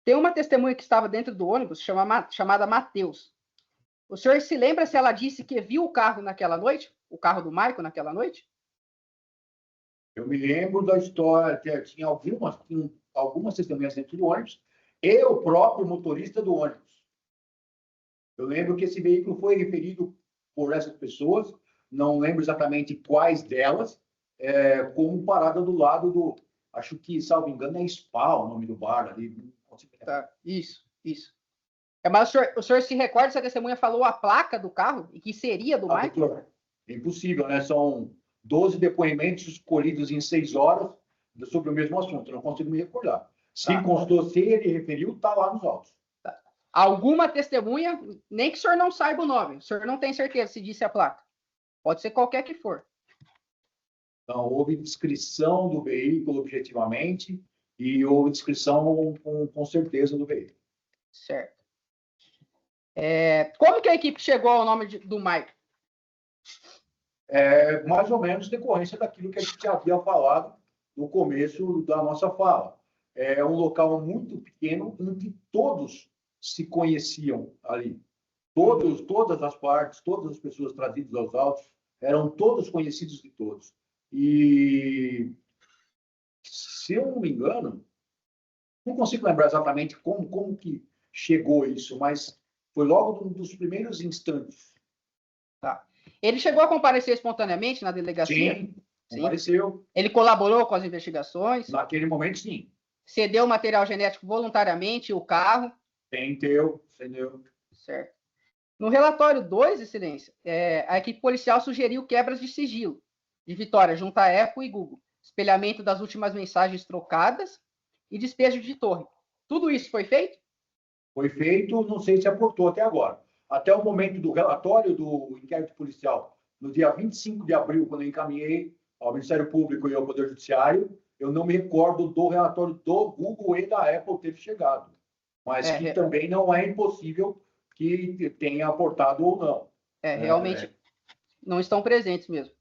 Tem uma testemunha que estava dentro do ônibus, chamada Matheus. O senhor se lembra se ela disse que viu o carro naquela noite? O carro do Maicon naquela noite? Eu me lembro da história, tinha algumas testemunhas dentro do ônibus, e o próprio motorista do ônibus. Eu lembro que esse veículo foi referido por essas pessoas, não lembro exatamente quais delas, como parada do lado do, acho que, salvo engano, é Spa o nome do bar ali. Tá, isso. Mas o senhor se recorda se a testemunha falou a placa do carro e que seria do Maicon? É impossível, né? São 12 depoimentos colhidos em 6 horas sobre o mesmo assunto. Eu não consigo me recordar. Se constou, se ele referiu, está lá nos autos. Tá. Alguma testemunha, nem que o senhor não saiba o nome, o senhor não tem certeza se disse a placa. Pode ser qualquer que for. Então, houve descrição do veículo objetivamente e houve descrição com certeza do veículo. Certo. Como que a equipe chegou ao nome do Maicon? Mais ou menos decorrência daquilo que a gente havia falado no começo da nossa fala. É um local muito pequeno em que todos se conheciam ali. Todas as partes, todas as pessoas trazidas aos autos, eram todos conhecidos de todos. E, se eu não me engano, não consigo lembrar exatamente como que chegou isso, mas foi logo dos primeiros instantes. Tá. Ele chegou a comparecer espontaneamente na delegacia? Sim, compareceu. Ele colaborou com as investigações? Naquele momento, sim. Cedeu material genético voluntariamente, o carro? Entendeu. Certo. No relatório 2, Excelência, a equipe policial sugeriu quebras de sigilo de Vitória junto à Apple e Google, espelhamento das últimas mensagens trocadas e despejo de torre. Tudo isso foi feito? Foi feito, não sei se aportou até agora. Até o momento do relatório do inquérito policial, no dia 25 de abril, quando eu encaminhei ao Ministério Público e ao Poder Judiciário, eu não me recordo do relatório do Google e da Apple ter chegado. Mas que também não é impossível que tenha aportado ou não. Realmente não estão presentes mesmo.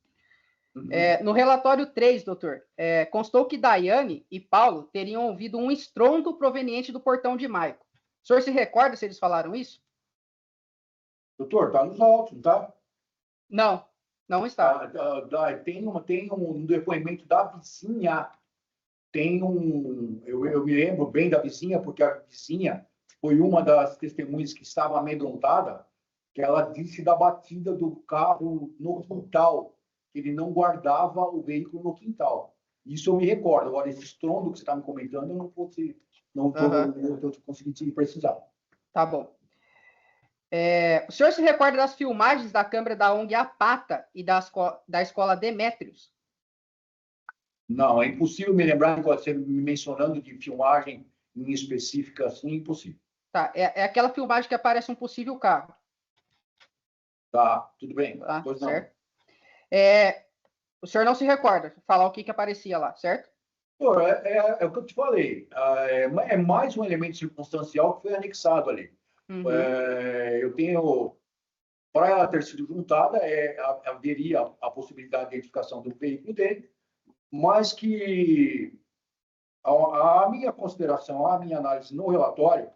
No relatório 3, doutor, constou que Daiane e Paulo teriam ouvido um estrondo proveniente do portão de Maicon. O senhor se recorda se eles falaram isso? Doutor, está nos autos, não está? Não está. Tem um depoimento da vizinha. Eu me lembro bem da vizinha, porque a vizinha foi uma das testemunhas que estava amedrontada, que ela disse da batida do carro no quintal, que ele não guardava o veículo no quintal. Isso eu me recordo. Agora, esse estrondo que você está me comentando, eu não estou conseguindo te precisar. Tá bom. O senhor se recorda das filmagens da câmera da ONG Apata e da escola Demétrios? Não, é impossível me lembrar de você me mencionando de filmagem em específica assim, impossível. Tá, é aquela filmagem que aparece um possível carro. Tá, tudo bem. Tá, pois certo. O senhor não se recorda falar o que aparecia lá, certo? Pô, é o que eu te falei. É mais um elemento circunstancial que foi anexado ali. Eu tenho, para ela ter sido juntada, haveria a possibilidade de identificação do veículo dele, mas que A minha consideração, a minha análise no relatório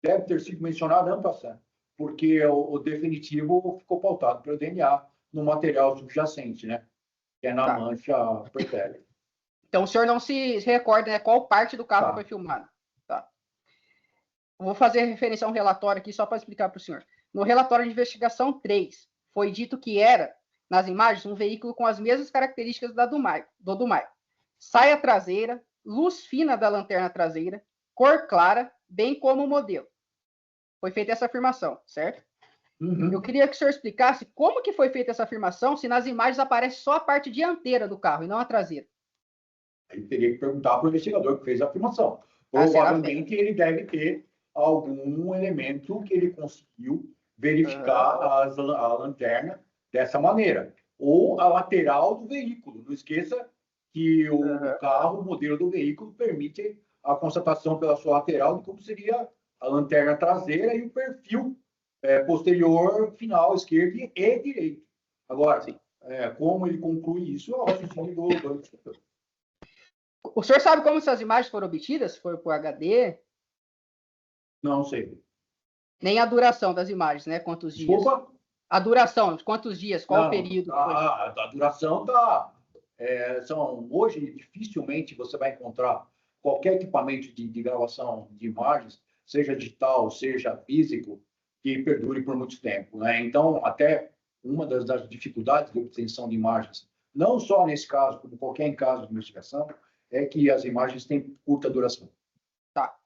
deve ter sido mencionada ano passado, porque o definitivo ficou pautado pelo DNA no material subjacente, né? Que é na Tá. mancha pretérita. Então, o senhor não se recorda, né, qual parte do carro Tá. foi filmada. Tá. Vou fazer referência a um relatório aqui só para explicar para o senhor. No relatório de investigação 3, foi dito que era, nas imagens, um veículo com as mesmas características do do Maicon. Saia traseira, luz fina da lanterna traseira, cor clara, bem como o modelo. Foi feita essa afirmação, certo? Uhum. Eu queria que o senhor explicasse como que foi feita essa afirmação se nas imagens aparece só a parte dianteira do carro e não a traseira. Aí teria que perguntar para o investigador que fez a afirmação. Ah, será Provavelmente ele deve ter algum elemento que ele conseguiu verificar a lanterna dessa maneira. Ou a lateral do veículo. Não esqueça que o carro, o modelo do veículo, permite a constatação pela sua lateral de como seria a lanterna traseira e o perfil posterior, final, esquerdo e direito. Agora, como ele conclui isso, é o raciocínio do investigador. O senhor sabe como essas imagens foram obtidas? Foi por HD? Não sei. Nem a duração das imagens, né? Quantos dias? Desculpa? A duração, quantos dias? Qual Não, o período? a duração está... hoje, dificilmente você vai encontrar qualquer equipamento de gravação de imagens, seja digital, seja físico, que perdure por muito tempo, né? Então, até uma das dificuldades de obtenção de imagens, não só nesse caso, como qualquer caso de investigação, é que as imagens têm curta duração. Tá.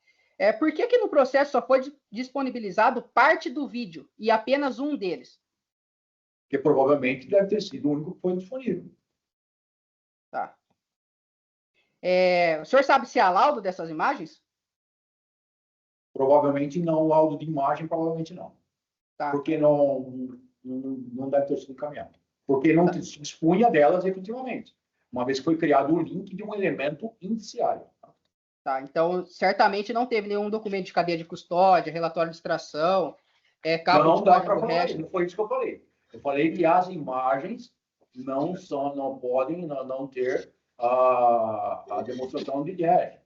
Por que no processo só foi disponibilizado parte do vídeo e apenas um deles? Porque provavelmente deve ter sido o único que foi disponível. Tá. O senhor sabe se há laudo dessas imagens? Provavelmente não. O laudo de imagem, provavelmente não. Tá. Porque não deve ter sido encaminhado. Porque não se dispunha delas efetivamente. Uma vez que foi criado o link de um elemento indiciário. Tá, então, certamente não teve nenhum documento de cadeia de custódia, relatório de extração, cabo Não de dá para código falar hash. isso, não foi isso que eu falei. Eu falei que as imagens não podem não ter a demonstração de hash.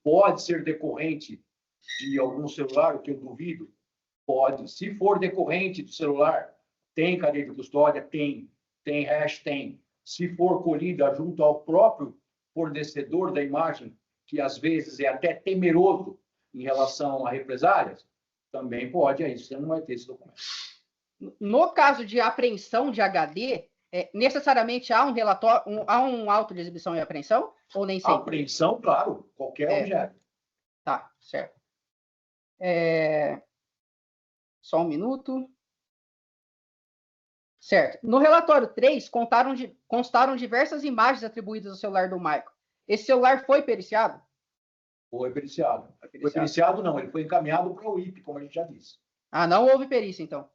Pode ser decorrente de algum celular, o que eu duvido. Pode. Se for decorrente do celular, tem cadeia de custódia? Tem hash? Tem. Se for colhida junto ao próprio fornecedor da imagem, que às vezes é até temeroso em relação a represálias, também pode, aí você não vai ter esse documento. No caso de apreensão de HD, necessariamente há um relatório, há um auto de exibição e apreensão? Ou nem sempre? Apreensão, claro, qualquer objeto. Tá, certo. Só um minuto. Certo. No relatório 3, constaram diversas imagens atribuídas ao celular do Maicon. Esse celular foi periciado? Foi periciado. Foi periciado, não, ele foi encaminhado para o IP, como a gente já disse. Ah, não houve perícia, então.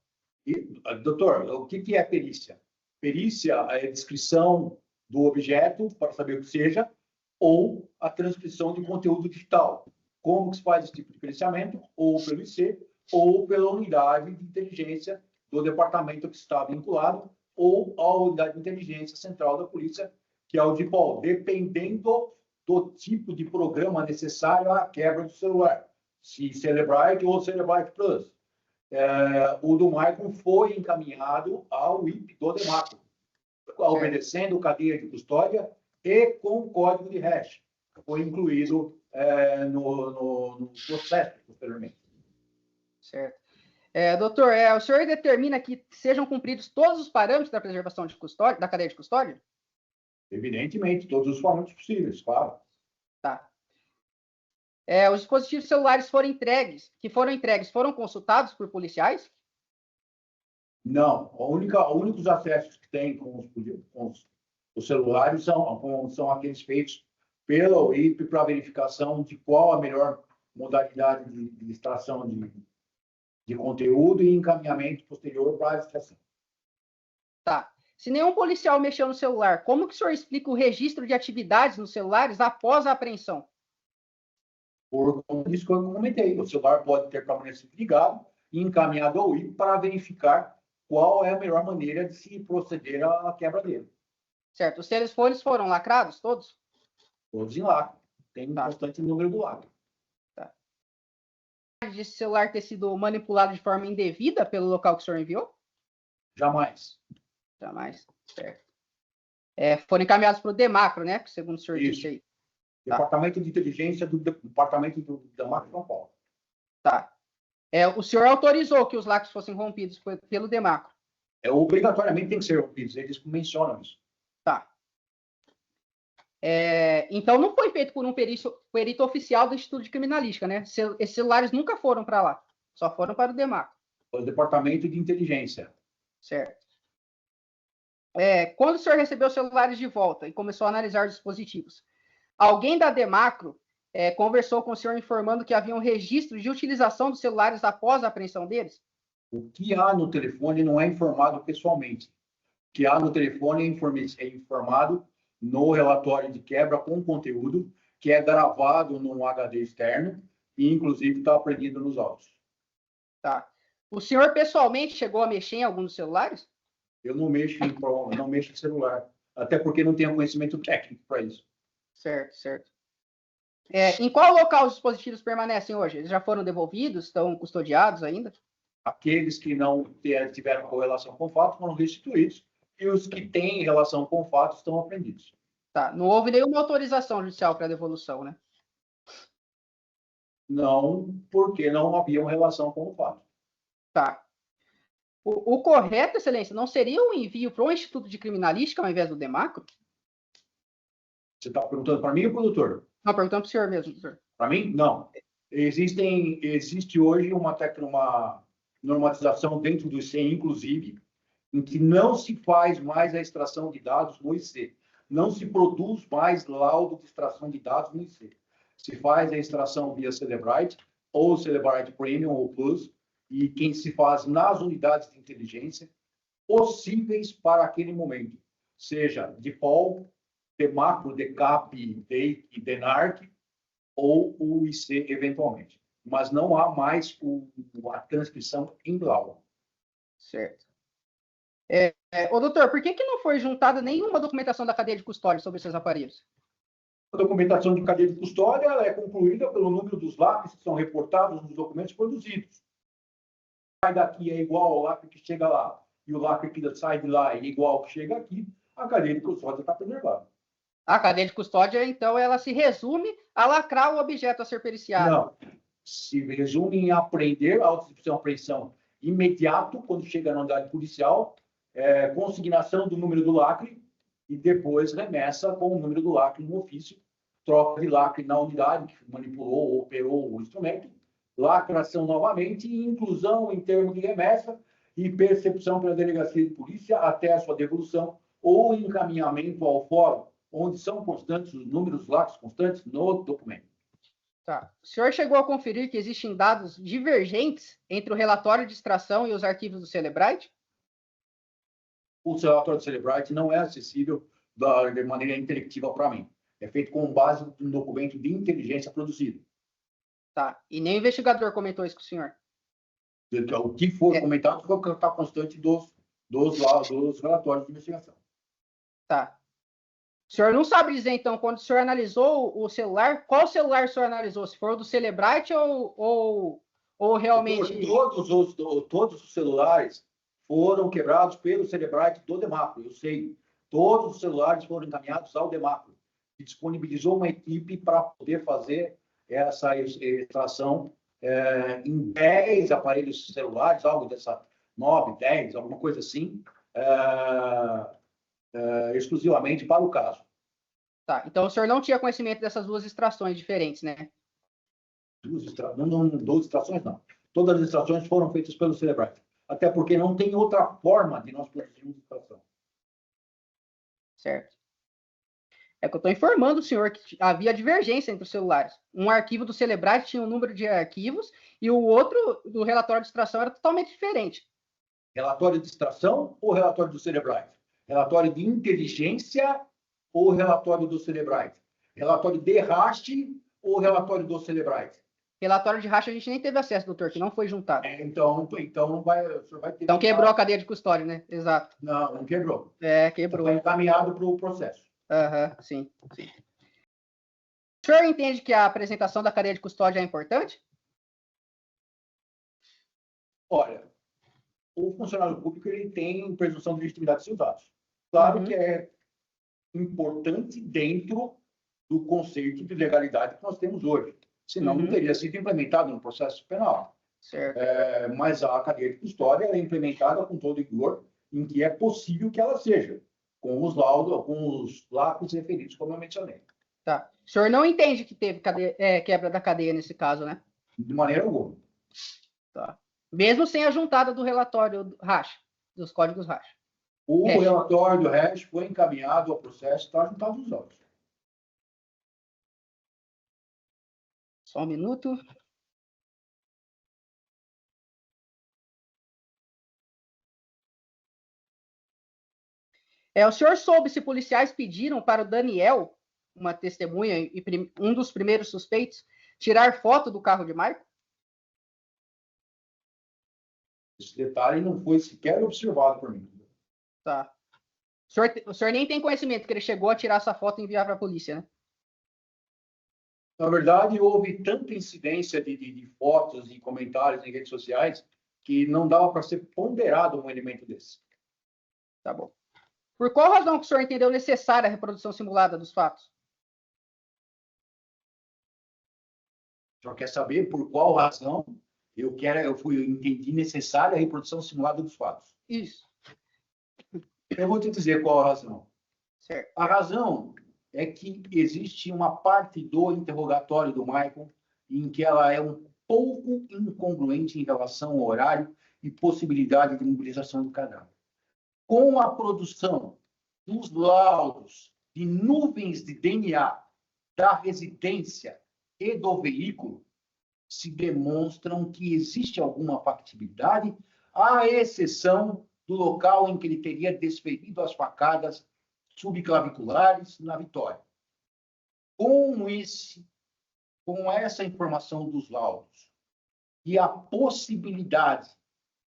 Doutor, o que é perícia? Perícia é a descrição do objeto, para saber o que seja, ou a transcrição de conteúdo digital. Como que se faz esse tipo de periciamento? Ou pelo IC, ou pela unidade de inteligência do departamento que está vinculado, ou a unidade de inteligência central da polícia, que é o DIPOL, dependendo do tipo de programa necessário à quebra do celular, se Cellebrite ou Cellebrite Plus. O do Maicon foi encaminhado ao IP do DEMACO, obedecendo cadeia de custódia e com código de hash. Foi incluído no processo posteriormente. Certo. Doutor, o senhor determina que sejam cumpridos todos os parâmetros da preservação de custódia, da cadeia de custódia? Evidentemente, todos os parâmetros possíveis, claro. Tá. Os dispositivos celulares que foram entregues, foram consultados por policiais? Não. Os únicos acessos que tem com os celulares são aqueles feitos pela UIP para verificação de qual a melhor modalidade de extração de conteúdo e encaminhamento posterior para a extração. Tá. Se nenhum policial mexeu no celular, como que o senhor explica o registro de atividades nos celulares após a apreensão? Por isso que eu comentei, o celular pode ter permanecido ligado e encaminhado ao IP para verificar qual é a melhor maneira de se proceder à quebra dele. Certo. Os telefones foram lacrados, todos? Todos em lacre. tem um Tá. constante número do lacre. De esse celular ter sido manipulado de forma indevida pelo local que o senhor enviou? Jamais. Jamais. Certo. Foram encaminhados para o Demacro, né? Segundo o senhor Isso. disse aí. Tá. Departamento de Inteligência do Departamento do Demacro São Paulo. Tá. O senhor autorizou que os lacres fossem rompidos pelo Demacro? Obrigatoriamente tem que ser rompidos, eles mencionam isso. Tá. Então não foi feito por um perito oficial do Instituto de Criminalística, né? Esses celulares nunca foram para lá, só foram para o Demacro. O Departamento de Inteligência. Certo. Quando o senhor recebeu os celulares de volta e começou a analisar os dispositivos, alguém da Demacro conversou com o senhor informando que havia um registro de utilização dos celulares após a apreensão deles? O que há no telefone não é informado pessoalmente. O que há no telefone é informado no relatório de quebra com conteúdo, que é gravado num HD externo e, inclusive, está apreendido nos autos. Tá. O senhor pessoalmente chegou a mexer em algum dos celulares? Eu não mexo em celular, até porque não tenho conhecimento técnico para isso. Certo, certo. Em qual local os dispositivos permanecem hoje? Eles já foram devolvidos? Estão custodiados ainda? Aqueles que não tiveram correlação com o fato foram restituídos e os que têm relação com o fato estão apreendidos. Tá. Não houve nenhuma autorização judicial para devolução, né? Não, porque não havia relação com o fato. Tá. O correto, excelência, não seria o envio para o Instituto de Criminalística ao invés do Demacro? Você está perguntando para mim ou para o doutor? Não, perguntando para o senhor mesmo, doutor. Para mim, não. Existe hoje uma normatização dentro do IC, inclusive, em que não se faz mais a extração de dados no IC. Não se produz mais laudo de extração de dados no IC. Se faz a extração via Cellebrite, ou Cellebrite Premium ou Plus, e quem se faz nas unidades de inteligência possíveis para aquele momento, seja DPOL, Demacro, DECAP, DEIC e DENARC, ou o IC eventualmente. Mas não há mais a transcrição em laudo. Certo. Doutor, por que não foi juntada nenhuma documentação da cadeia de custódia sobre esses aparelhos? A documentação de cadeia de custódia ela é concluída pelo número dos lacres que são reportados nos documentos produzidos. Sai daqui é igual ao lacre que chega lá, e o lacre que sai de lá é igual ao que chega aqui, a cadeia de custódia está preservada. A cadeia de custódia, então, ela se resume a lacrar o objeto a ser periciado. Não. Se resume em apreender, a auto-inscrição e apreensão imediato, quando chega na unidade policial, consignação do número do lacre e depois remessa com o número do lacre no ofício, troca de lacre na unidade que manipulou ou operou o instrumento, lacração novamente e inclusão em termo de remessa e percepção pela delegacia de polícia até a sua devolução ou encaminhamento ao fórum, onde são constantes os números dos lacres constantes no documento. Tá. O senhor chegou a conferir que existem dados divergentes entre o relatório de extração e os arquivos do Cellebrite? O relatório do Cellebrite não é acessível de maneira intelectiva para mim. É feito com base no documento de inteligência produzido. Tá. E nem o investigador comentou isso com o senhor? O que for comentado foi o que está constante dos relatórios de investigação. Tá. O senhor não sabe dizer, então, quando o senhor analisou o celular, qual celular o senhor analisou? Se for o do Cellebrite ou realmente... Todos os celulares foram quebrados pelo Cellebrite do Demacro, eu sei. Todos os celulares foram encaminhados ao Demacro, que disponibilizou uma equipe para poder fazer essa extração em 10 aparelhos celulares, algo dessa 9, 10, alguma coisa assim, exclusivamente para o caso. Tá, então o senhor não tinha conhecimento dessas duas extrações diferentes, né? Duas extrações, não. Todas as extrações foram feitas pelo Cellebrite. Até porque não tem outra forma de nós produzirmos extração. Certo. É que eu estou informando o senhor que havia divergência entre os celulares. Um arquivo do Cellebrite tinha um número de arquivos e o outro, do relatório de extração, era totalmente diferente. Relatório de extração ou relatório do Cellebrite? Relatório de inteligência ou relatório do Cellebrite? Relatório de raste ou relatório do Cellebrite? Relatório de racha a gente nem teve acesso, doutor, que não foi juntado. Então não vai, o senhor vai ter. Então quebrou a cadeia de custódia, né? Exato. Não quebrou. Quebrou. Foi encaminhado para o processo. Sim. O senhor entende que a apresentação da cadeia de custódia é importante? Olha, o funcionário público ele tem presunção de legitimidade de seus atos. Claro Uhum. que é importante dentro do conceito de legalidade que nós temos hoje. Senão não Uhum. teria sido implementado no processo penal. Certo. Mas a cadeia de custódia é implementada com todo rigor em que é possível que ela seja, com os laudos, com os lapsos referidos, como eu mencionei. Tá. O senhor não entende que teve quebra da cadeia nesse caso, né? De maneira alguma. Tá. Mesmo sem a juntada do relatório hash, dos códigos hash. O Hash. relatório do hash foi encaminhado ao processo, está juntado os autos. Só um minuto. O senhor soube se policiais pediram para o Daniel, uma testemunha e um dos primeiros suspeitos, tirar foto do carro de Maicon? Esse detalhe não foi sequer observado por mim. Tá. O senhor nem tem conhecimento que ele chegou a tirar essa foto e enviar para a polícia, né? Na verdade, houve tanta incidência de fotos e comentários em redes sociais que não dava para ser ponderado um elemento desse. Tá bom. Por qual razão que o senhor entendeu necessária a reprodução simulada dos fatos? O senhor quer saber por qual razão eu entendi necessária a reprodução simulada dos fatos? Isso. Eu vou te dizer qual a razão. Certo. A razão é que existe uma parte do interrogatório do Maicon em que ela é um pouco incongruente em relação ao horário e possibilidade de mobilização do cadáver. Com a produção dos laudos de nuvens de DNA da residência e do veículo, se demonstram que existe alguma factibilidade, à exceção do local em que ele teria desferido as facadas subclaviculares na Vitória. Com essa informação dos laudos e a possibilidade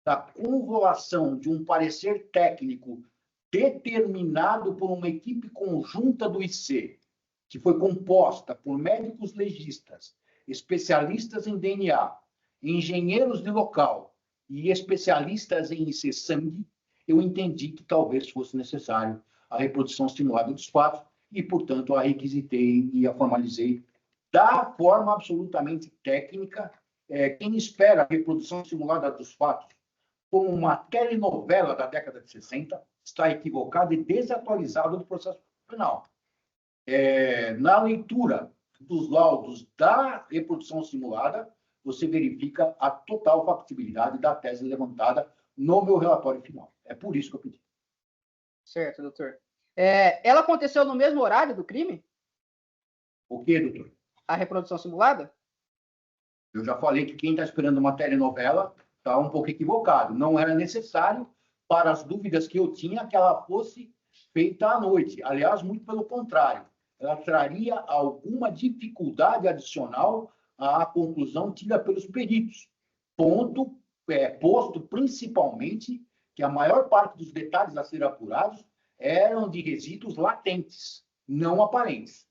da convolução de um parecer técnico determinado por uma equipe conjunta do IC, que foi composta por médicos legistas, especialistas em DNA, engenheiros de local e especialistas em IC-sangue, eu entendi que talvez fosse necessário a reprodução simulada dos fatos e, portanto, a requisitei e a formalizei da forma absolutamente técnica. Quem espera a reprodução simulada dos fatos como uma telenovela da década de 60 está equivocado e desatualizado do processo penal. Na leitura dos laudos da reprodução simulada, você verifica a total factibilidade da tese levantada no meu relatório final. É por isso que eu pedi. Certo, doutor. Ela aconteceu no mesmo horário do crime? O que, doutor? A reprodução simulada? Eu já falei que quem está esperando uma telenovela está um pouco equivocado. Não era necessário, para as dúvidas que eu tinha, que ela fosse feita à noite. Aliás, muito pelo contrário. Ela traria alguma dificuldade adicional à conclusão tida pelos peritos. Posto principalmente que a maior parte dos detalhes a ser apurados eram de resíduos latentes, não aparentes.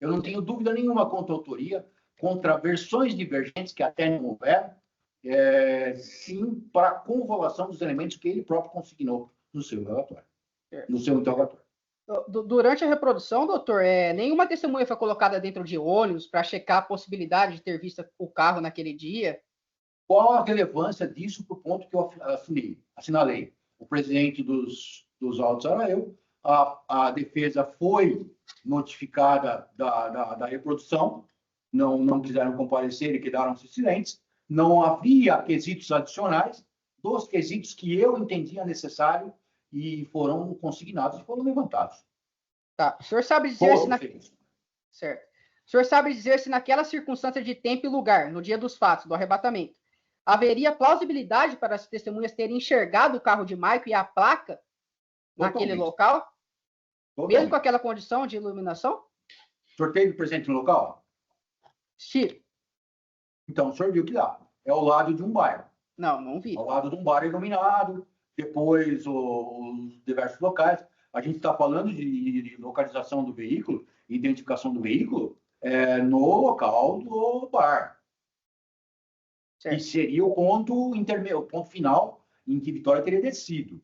Eu não tenho dúvida nenhuma contra a autoria, contra versões divergentes que até não houveram, sim para a convolução dos elementos que ele próprio consignou no seu relatório, no seu interrogatório. Durante a reprodução, doutor, nenhuma testemunha foi colocada dentro de ônibus para checar a possibilidade de ter visto o carro naquele dia? Qual a relevância disso para o ponto que eu assinalei? O presidente dos autos era eu, a defesa foi notificada da reprodução, não quiseram comparecer e quedaram-se silentes, não havia quesitos adicionais, dos quesitos que eu entendia necessário e foram consignados e foram levantados. Tá. O senhor sabe dizer certo. O senhor sabe dizer se naquela circunstância de tempo e lugar, no dia dos fatos, do arrebatamento, haveria plausibilidade para as testemunhas terem enxergado o carro de Maicon e a placa naquele local? Mesmo com aquela condição de iluminação? O senhor teve presente no local? Sim. Então, o senhor viu que lá. É ao lado de um bairro. Não vi. Ao lado de um bar iluminado, depois os diversos locais. A gente está falando de localização do veículo, identificação do veículo, no local do bar. Certo. E seria o ponto intermédio, o ponto final em que Vitória teria descido.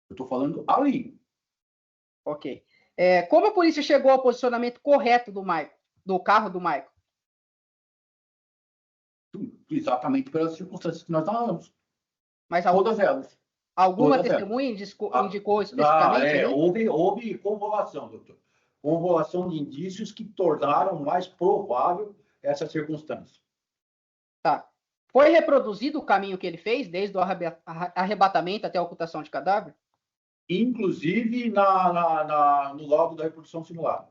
Eu estou falando ali. Ok. Como a polícia chegou ao posicionamento correto do carro do Michael? Exatamente pelas circunstâncias que nós falamos. Mas Todas elas. alguma todas testemunha indicou especificamente ali? Houve convolução, doutor. Convolução de indícios que tornaram mais provável essa circunstância. Tá. Foi reproduzido o caminho que ele fez, desde o arrebatamento até a ocultação de cadáver? Inclusive no laudo da reprodução simulada.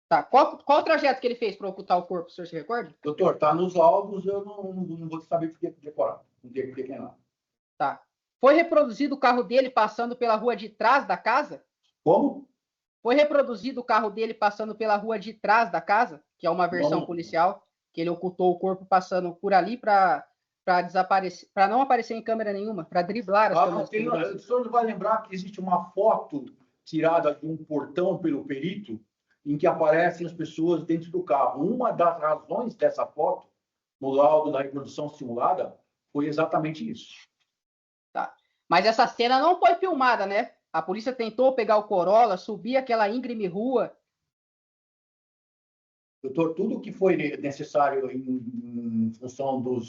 Tá. Qual o trajeto que ele fez para ocultar o corpo, o senhor se recorda? Doutor, está nos laudos, eu não vou saber por que decorar. Não tem por que lá. Tá. Foi reproduzido o carro dele passando pela rua de trás da casa? Como? Foi reproduzido o carro dele passando pela rua de trás da casa, que é uma versão Não. policial, que ele ocultou o corpo passando por ali para desaparecer, para não aparecer em câmera nenhuma, para driblar as câmeras de segurança. O senhor vai lembrar que existe uma foto tirada de um portão pelo perito, em que aparecem as pessoas dentro do carro. Uma das razões dessa foto, no laudo da reprodução simulada, foi exatamente isso. Tá. Mas essa cena não foi filmada, né? A polícia tentou pegar o Corolla, subir aquela íngreme rua. Doutor, tudo que foi necessário em função do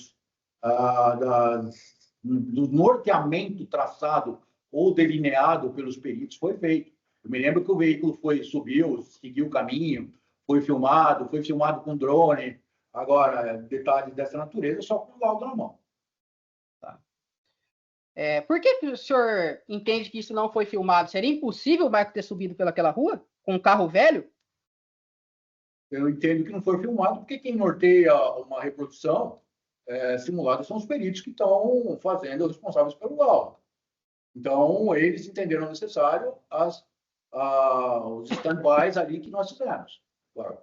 norteamento traçado ou delineado pelos peritos foi feito. Eu me lembro que o veículo subiu, seguiu o caminho, foi filmado com drone. Agora, detalhes dessa natureza só com o laudo na mão. Tá. Por que o senhor entende que isso não foi filmado? Seria impossível o Michael ter subido pelaquela rua com um carro velho? Eu entendo que não foi filmado, porque quem norteia uma reprodução simulada são os peritos que estão fazendo, os responsáveis pelo laudo. Então, eles entenderam necessário os stand-bys ali que nós fizemos. Claro.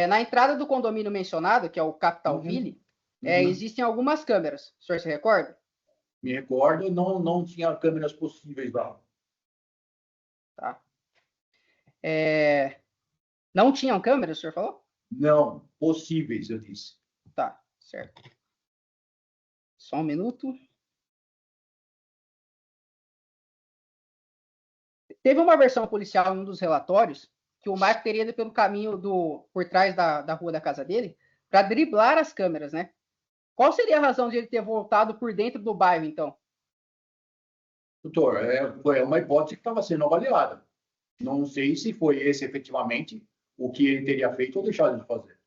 Na entrada do condomínio mencionado, que é o Capital Ville, existem algumas câmeras. O senhor se recorda? Me recordo, não tinha câmeras possíveis lá. Tá. Não tinham câmeras, o senhor falou? Não, possíveis, eu disse. Tá, certo. Só um minuto. Teve uma versão policial em um dos relatórios que o Michael teria ido pelo caminho por trás da rua da casa dele para driblar as câmeras, né? Qual seria a razão de ele ter voltado por dentro do bairro, então? Doutor, foi uma hipótese que estava sendo avaliada. Não sei se foi esse efetivamente o que ele teria feito ou deixado de fazer.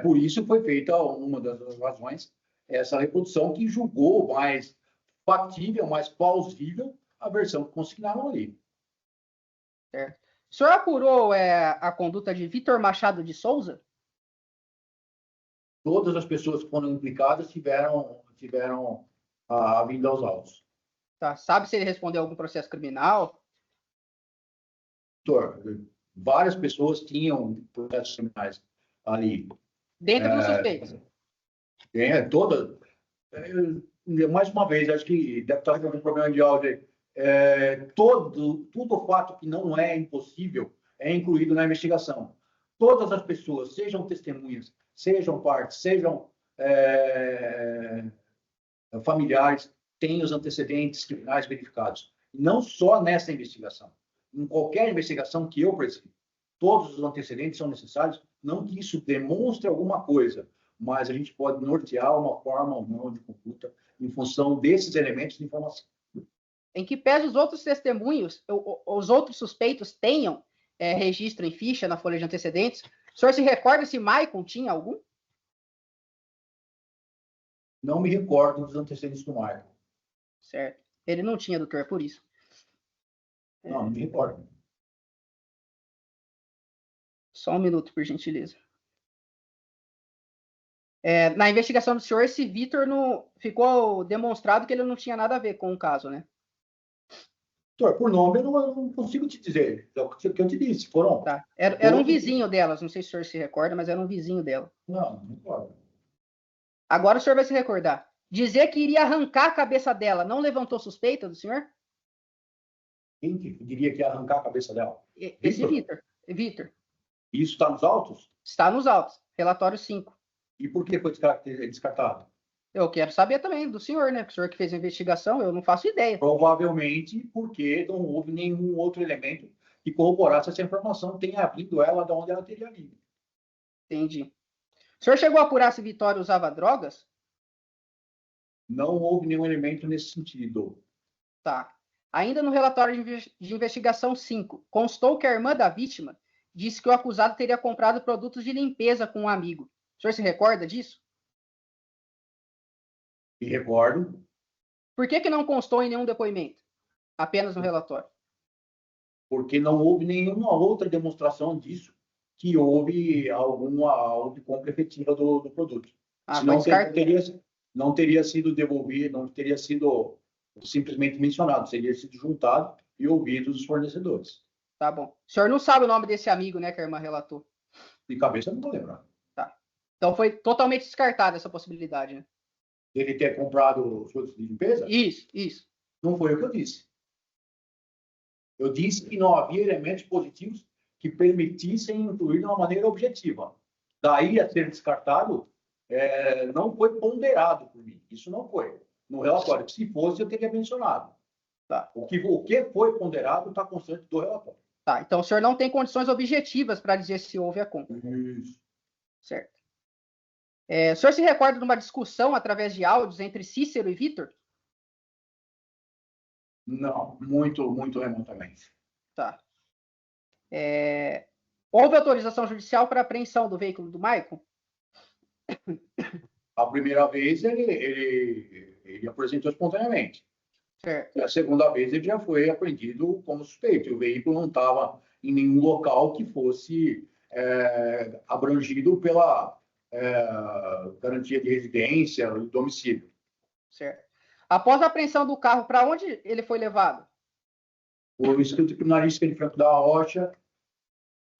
Por isso foi feita uma das razões, essa reprodução que julgou mais factível, mais plausível a versão que consignaram ali. Certo. O senhor apurou a conduta de Vitor Machado de Souza? Todas as pessoas que foram implicadas tiveram a vinda aos autos. Tá. Sabe se ele respondeu a algum processo criminal? Doutor, várias pessoas tinham processos criminais ali. Dentro dos suspeitos? Todas. Mais uma vez, acho que deve estar com um problema de áudio aí. Todo o fato que não é impossível é incluído na investigação. Todas as pessoas, sejam testemunhas, sejam partes, sejam familiares, têm os antecedentes criminais verificados. Não só nessa investigação. Em qualquer investigação que eu percebo, todos os antecedentes são necessários, não que isso demonstre alguma coisa, mas a gente pode nortear uma forma ou não de conduta em função desses elementos de informação. Em que pese os outros testemunhos, os outros suspeitos tenham registro em ficha na folha de antecedentes, o senhor se recorda se Maicon tinha algum? Não me recordo dos antecedentes do Maicon. Certo. Ele não tinha, doutor, é por isso. Não me recordo. Só um minuto, por gentileza. Na investigação do senhor, esse Vitor ficou demonstrado que ele não tinha nada a ver com o caso, né? Doutor, por nome eu não consigo te dizer. É o que eu te disse. Foram. Tá. Era um vizinho delas, não sei se o senhor se recorda, mas era um vizinho dela. Não recordo. Agora o senhor vai se recordar. Dizer que iria arrancar a cabeça dela não levantou suspeita do senhor? Quem que diria que ia arrancar a cabeça dela? Esse Vitor. Isso está nos autos? Está nos autos. Relatório 5. E por que foi descartado? Eu quero saber também do senhor, né? O senhor que fez a investigação, eu não faço ideia. Provavelmente porque não houve nenhum outro elemento que corroborasse essa informação, tenha vindo ela de onde ela teria vindo. Entendi. O senhor chegou a apurar se Vitória usava drogas? Não houve nenhum elemento nesse sentido. Tá. Ainda no relatório de investigação 5, constou que a irmã da vítima disse que o acusado teria comprado produtos de limpeza com um amigo. O senhor se recorda disso? Me recordo. Por que não constou em nenhum depoimento? Apenas no relatório. Porque não houve nenhuma outra demonstração disso, que houve alguma compra efetiva do produto. Senão não teria sido devolvido, não teria sido simplesmente mencionado, seria sido juntado e ouvido dos fornecedores. Tá bom. O senhor não sabe o nome desse amigo, né, que a irmã relatou? De cabeça não vou lembrar. Tá. Então foi totalmente descartada essa possibilidade, né? Ele ter comprado os produtos de limpeza? Isso. Não foi o que eu disse. Eu disse que não havia elementos positivos que permitissem incluir de uma maneira objetiva. Daí a ser descartado, não foi ponderado por mim. Isso não foi no relatório. Se fosse, eu teria mencionado. Tá. O que foi ponderado está constante do relatório. Tá. Então o senhor não tem condições objetivas para dizer se houve a compra. Isso. Certo. O senhor se recorda de uma discussão através de áudios entre Cícero e Vitor? Não, muito remotamente. Tá. Houve autorização judicial para apreensão do veículo do Maicon? A primeira vez ele apresentou espontaneamente. Certo. E a segunda vez ele já foi apreendido como suspeito. O veículo não estava em nenhum local que fosse abrangido pela garantia de residência e domicílio. Certo. Após a apreensão do carro, para onde ele foi levado? O Instituto Criminalístico de Franco da Rocha,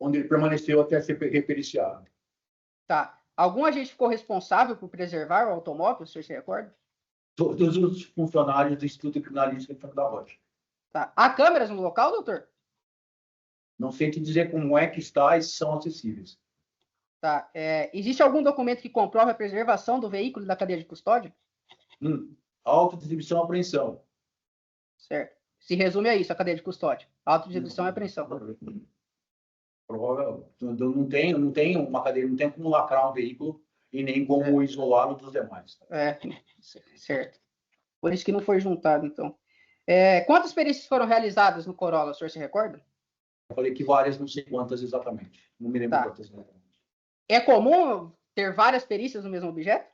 onde ele permaneceu até ser repericiado. Tá. Algum agente ficou responsável por preservar o automóvel, o senhor se recorda? Todos os funcionários do Instituto Criminalístico de Franco da Rocha. Tá. Há câmeras no local, doutor? Não sei te dizer como é que está e se são acessíveis. Tá. Existe algum documento que comprove a preservação do veículo e da cadeia de custódia? Auto de exibição e apreensão. Certo. Se resume a isso, a cadeia de custódia. Auto de exibição e apreensão. Não tem uma cadeia, não tem como lacrar um veículo e nem como isolá-lo dos demais. Certo. Por isso que não foi juntado, então. Quantas perícias foram realizadas no Corolla, o senhor se recorda? Eu falei que várias, não sei quantas exatamente. Não me lembro quantas exatamente. É comum ter várias perícias no mesmo objeto?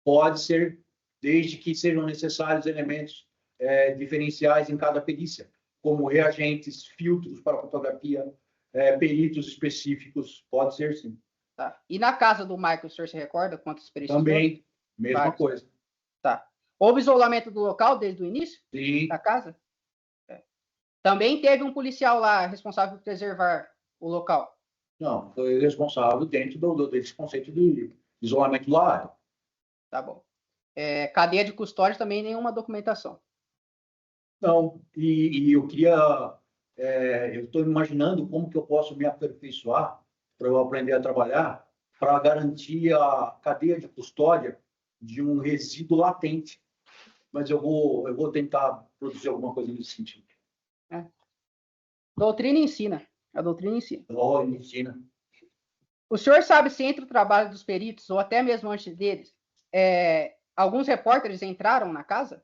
Pode ser, desde que sejam necessários elementos diferenciais em cada perícia, como reagentes, filtros para fotografia, peritos específicos, pode ser sim. Tá. E na casa do Michael, o senhor se recorda quantas perícias? Também, mesma coisa. Tá. Houve isolamento do local desde o início? Sim. Da casa? Também teve um policial lá responsável por preservar o local? Não, foi responsável dentro desse conceito de isolamento do área. Tá bom. Cadeia de custódia também nenhuma documentação? Não, e eu queria... eu estou imaginando como que eu posso me aperfeiçoar para eu aprender a trabalhar para garantir a cadeia de custódia de um resíduo latente. Mas eu vou tentar produzir alguma coisa nesse sentido. Doutrina ensina. A doutrina ensina. Ensina. O senhor sabe se entre o trabalho dos peritos, ou até mesmo antes deles, alguns repórteres entraram na casa?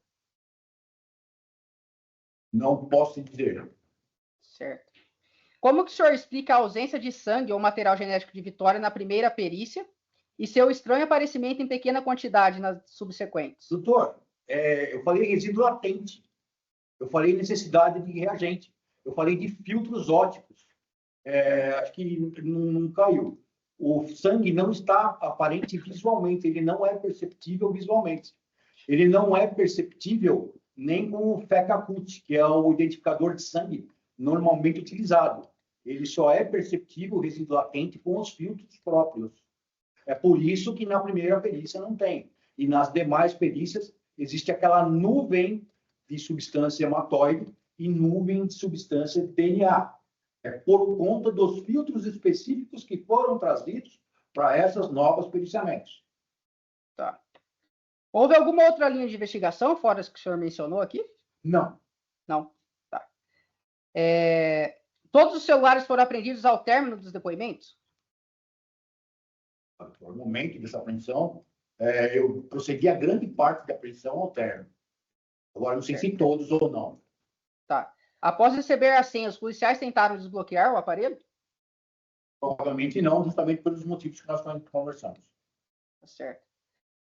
Não posso dizer. Certo. Como que o senhor explica a ausência de sangue ou material genético de Vitória na primeira perícia e seu estranho aparecimento em pequena quantidade nas subsequentes? Doutor, eu falei resíduo latente. Eu falei necessidade de reagente. Eu falei de filtros óticos. Acho que não caiu. O sangue não está aparente visualmente, ele não é perceptível visualmente. Ele não é perceptível nem com o FECA-CUT, que é o identificador de sangue normalmente utilizado. Ele só é perceptível, o resíduo latente, com os filtros próprios. É por isso que na primeira perícia não tem. E nas demais perícias existe aquela nuvem de substância hematóide e nuvem de substância de DNA. É por conta dos filtros específicos que foram trazidos para essas novas periciamentos. Tá. Houve alguma outra linha de investigação, fora as que o senhor mencionou aqui? Não. Não. Tá. Todos os celulares foram apreendidos ao término dos depoimentos? No momento dessa apreensão, eu prossegui a grande parte da apreensão ao término. Agora, não sei se todos ou não. Tá. Após receber a senha, os policiais tentaram desbloquear o aparelho? Provavelmente não, justamente pelos motivos que nós conversamos. Tá certo.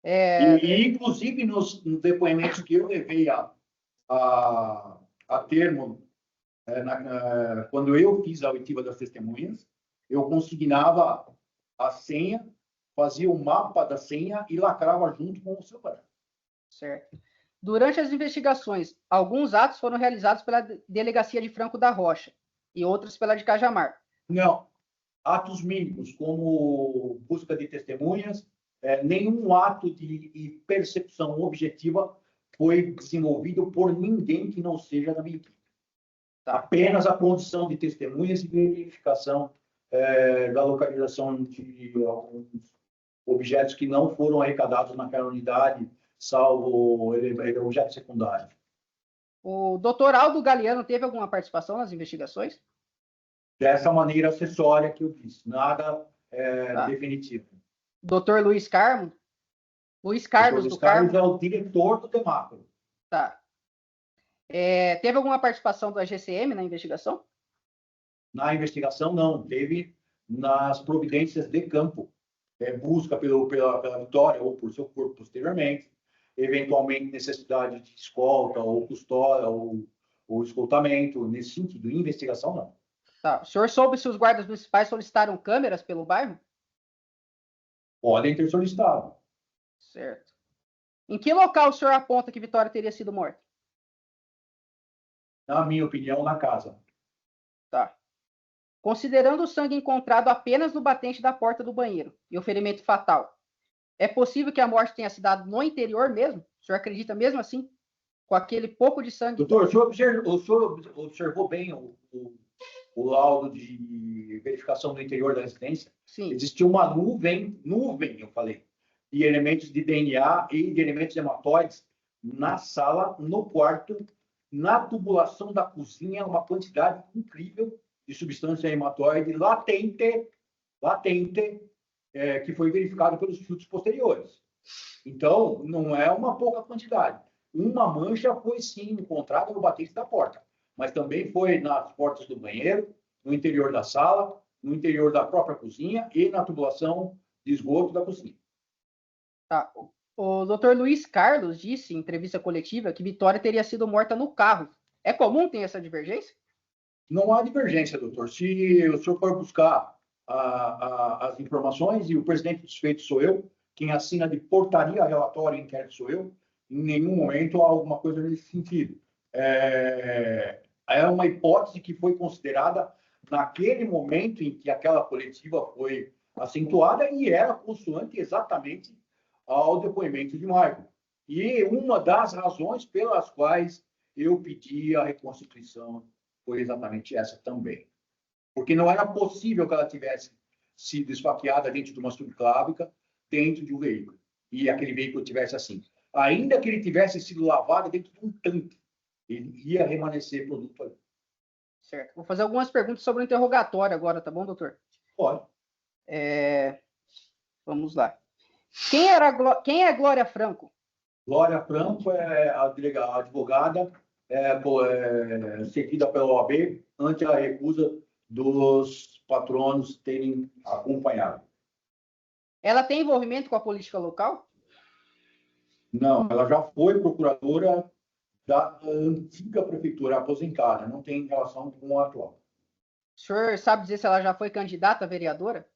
E, inclusive, nos depoimentos que eu levei a termo, quando eu fiz a oitiva das testemunhas, eu consignava a senha, fazia o mapa da senha e lacrava junto com o celular. Certo. Durante as investigações, alguns atos foram realizados pela Delegacia de Franco da Rocha e outros pela de Cajamar. Não. Atos mínimos, como busca de testemunhas, nenhum ato de percepção objetiva foi desenvolvido por ninguém que não seja da minha equipe. Tá. Apenas a condição de testemunhas e verificação da localização de alguns objetos que não foram arrecadados naquela unidade, salvo objeto secundário. O doutor Aldo Galeano teve alguma participação nas investigações? Dessa maneira acessória que eu disse, nada Tá. definitivo. Doutor Luiz Carmo? Luiz Carlos do Carlos Carmo? é o diretor do Demacro. Tá. Teve alguma participação da GCM na investigação? Na investigação, não. Teve nas providências de campo. Busca pela vitória ou por seu corpo posteriormente. Eventualmente, necessidade de escolta ou custódia ou escoltamento. Nesse sentido, investigação, não. Tá. O senhor soube se os guardas municipais solicitaram câmeras pelo bairro? Podem ter solicitado. Certo. Em que local o senhor aponta que Vitória teria sido morta? Na minha opinião, na casa. Tá. Considerando o sangue encontrado apenas no batente da porta do banheiro e o ferimento fatal, é possível que a morte tenha se dado no interior mesmo? O senhor acredita mesmo assim? Com aquele pouco de sangue? Doutor, o senhor observou bem o laudo de verificação do interior da residência? Sim. Existia uma nuvem, eu falei, de elementos de DNA e de elementos hematóides na sala, no quarto, na tubulação da cozinha, uma quantidade incrível de substância hematóide latente, que foi verificado pelos filtros posteriores. Então, não é uma pouca quantidade. Uma mancha foi, sim, encontrada no batente da porta, mas também foi nas portas do banheiro, no interior da sala, no interior da própria cozinha e na tubulação de esgoto da cozinha. Tá. O Dr. Luiz Carlos disse em entrevista coletiva que Vitória teria sido morta no carro. É comum ter essa divergência? Não há divergência, doutor. Se o senhor for buscar as informações, e o presidente dos feitos sou eu, quem assina de portaria relatório e inquérito sou eu, em nenhum momento há alguma coisa nesse sentido. É uma hipótese que foi considerada naquele momento em que aquela coletiva foi acentuada e era consoante exatamente ao depoimento de Maicon. E uma das razões pelas quais eu pedi a reconstituição foi exatamente essa também. Porque não era possível que ela tivesse sido esfaqueada dentro de uma subclávica, dentro de um veículo. E aquele veículo tivesse assim. Ainda que ele tivesse sido lavado dentro de um tanque, ele ia remanescer produto ali. Certo. Vou fazer algumas perguntas sobre o interrogatório agora, tá bom, doutor? Pode. Vamos lá. Quem é Glória Franco? Glória Franco é a advogada seguida pela OAB ante a recusa dos patronos terem acompanhado. Ela tem envolvimento com a política local? Não, ela já foi procuradora da antiga prefeitura aposentada, não tem relação com a atual. O senhor sabe dizer se ela já foi candidata a vereadora?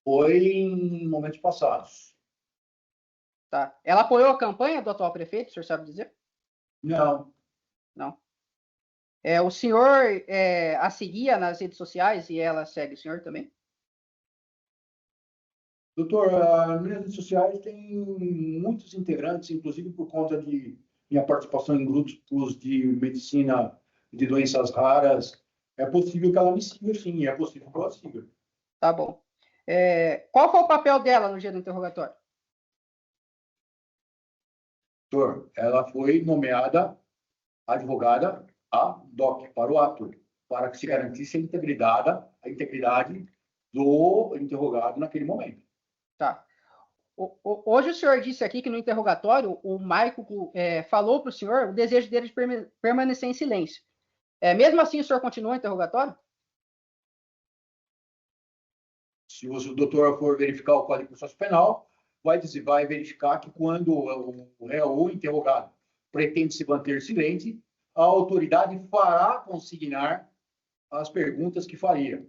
Foi em momentos passados. Tá. Ela apoiou a campanha do atual prefeito, o senhor sabe dizer? Não. Não. O senhor a seguia nas redes sociais e ela segue o senhor também? Doutor, as minhas redes sociais têm muitos integrantes, inclusive por conta de minha participação em grupos de medicina de doenças raras É possível que ela me siga, sim. É possível que ela siga. Tá bom. Qual foi o papel dela no dia do interrogatório? Doutor, ela foi nomeada advogada ad hoc para o ato, para que se garantisse a integridade do interrogado naquele momento. Tá. Hoje o senhor disse aqui que no interrogatório o Maico falou para o senhor o desejo dele de permanecer em silêncio. Mesmo assim, o senhor continuou o interrogatório? Se o doutor for verificar o Código de Processo Penal, vai verificar que quando o réu ou interrogado pretende se manter silente, a autoridade fará consignar as perguntas que faria.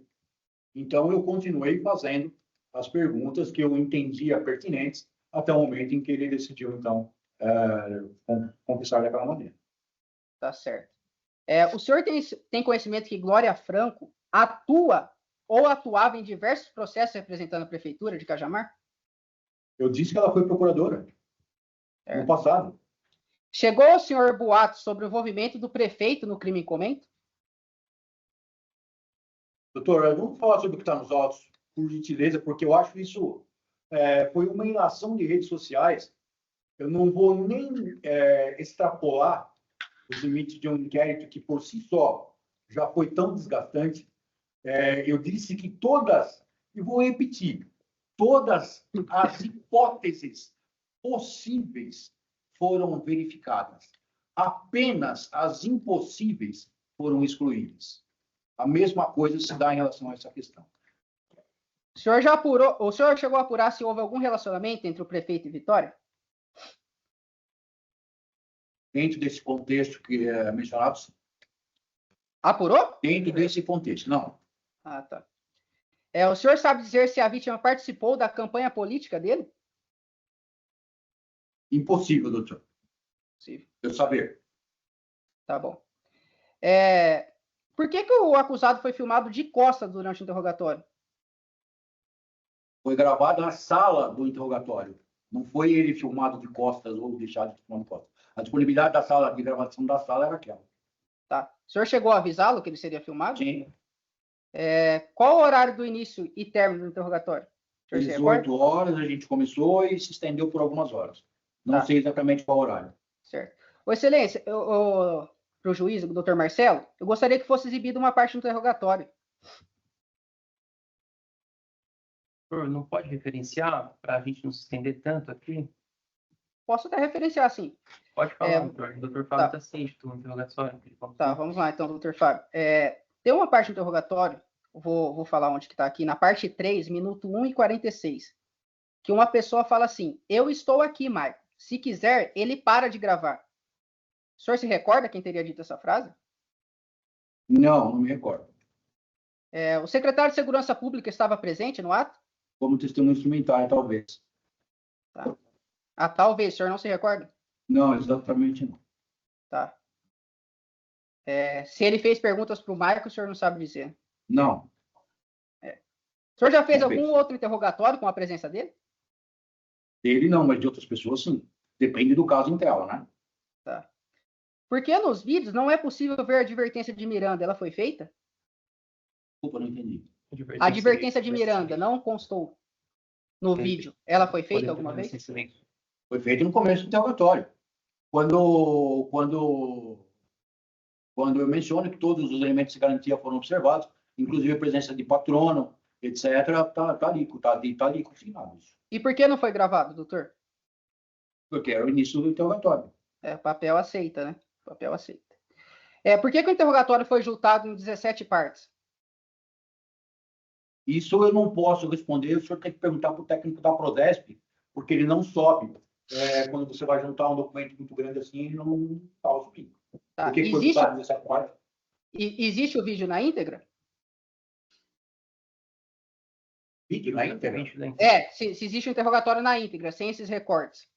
Então, eu continuei fazendo as perguntas que eu entendia pertinentes até o momento em que ele decidiu, então, confessar daquela maneira. Tá certo. O senhor tem conhecimento que Glória Franco atua ou atuava em diversos processos representando a prefeitura de Cajamar? Eu disse que ela foi procuradora no passado. Chegou ao senhor boato sobre o envolvimento do prefeito no crime em comento? Doutor, vamos falar sobre o que está nos autos, por gentileza, porque eu acho isso foi uma ilação de redes sociais. Eu não vou nem extrapolar os limites de um inquérito que, por si só, já foi tão desgastante. Eu disse que e vou repetir, todas as hipóteses possíveis foram verificadas. Apenas as impossíveis foram excluídas. A mesma coisa se dá em relação a essa questão. O senhor já apurou, o senhor chegou a apurar se houve algum relacionamento entre o prefeito e Vitória? Dentro desse contexto que é mencionado, sim. Apurou? Dentro desse contexto, não. Ah, tá. O senhor sabe dizer se a vítima participou da campanha política dele? Impossível, doutor. Sim. Eu saber. Tá bom. Por que o acusado foi filmado de costas durante o interrogatório? Foi gravado na sala do interrogatório. Não foi ele filmado de costas ou deixado de filmar de costas. A disponibilidade da sala, de gravação da sala era aquela. Tá. O senhor chegou a avisá-lo que ele seria filmado? Sim. Qual o horário do início e término do interrogatório? 18 horas a gente começou e se estendeu por algumas horas. Não sei exatamente qual horário. Certo. Excelência, para o juiz, o doutor Marcelo, eu gostaria que fosse exibida uma parte do interrogatório. Não pode referenciar para a gente não se estender tanto aqui? Posso até referenciar, sim. Pode falar, doutor. O doutor Fábio está ciente do interrogatório. Tá, vamos lá então, doutor Fábio. Tem uma parte do interrogatório, vou falar onde que está aqui, na parte 3, minuto 1 e 46, que uma pessoa fala assim: eu estou aqui, Maicon. Se quiser, ele para de gravar. O senhor se recorda quem teria dito essa frase? Não me recordo. O secretário de Segurança Pública estava presente no ato? Como testemunha instrumental, talvez. Tá. Talvez, o senhor não se recorda? Não, exatamente não. Tá. Se ele fez perguntas para o Maicon, o senhor não sabe dizer? Não. O senhor já fez algum outro interrogatório com a presença dele? Dele não, mas de outras pessoas sim. Depende do caso em tela, né? Tá. Porque nos vídeos não é possível ver a advertência de Miranda. Ela foi feita? Desculpa, não entendi. A advertência de Miranda não constou no vídeo. Ela foi feita alguma vez? Foi feita no começo do interrogatório. Quando eu menciono que todos os elementos de garantia foram observados, inclusive a presença de patrono, etc., está ali consignado isso. E por que não foi gravado, doutor? Porque era o início do interrogatório. Papel aceita, né? Papel aceita. Por que o interrogatório foi jultado em 17 partes? Isso eu não posso responder, o senhor tem que perguntar para o técnico da Prodesp, porque ele não sobe. Quando você vai juntar um documento muito grande assim, ele não está subindo. Tá. Por que foi jultado em 17 partes? Existe o vídeo na íntegra? Vídeo na íntegra? Se existe um interrogatório na íntegra, sem esses recortes.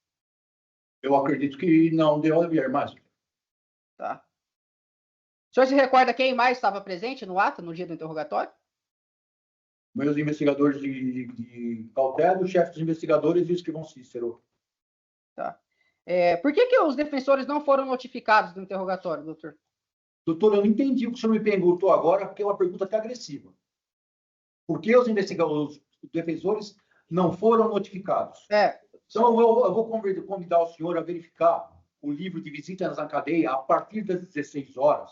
Eu acredito que não deu a ver, mas... Tá. O senhor se recorda quem mais estava presente no ato, no dia do interrogatório? Meus investigadores de cautela, o chefe dos investigadores e o escrivão Cícero. Tá. Por que os defensores não foram notificados do interrogatório, doutor? Doutor, eu não entendi o que o senhor me perguntou agora, porque é uma pergunta até agressiva. Por que os investigadores, os defensores, não foram notificados? Então, eu vou convidar o senhor a verificar o livro de Visitas na Cadeia a partir das 16 horas,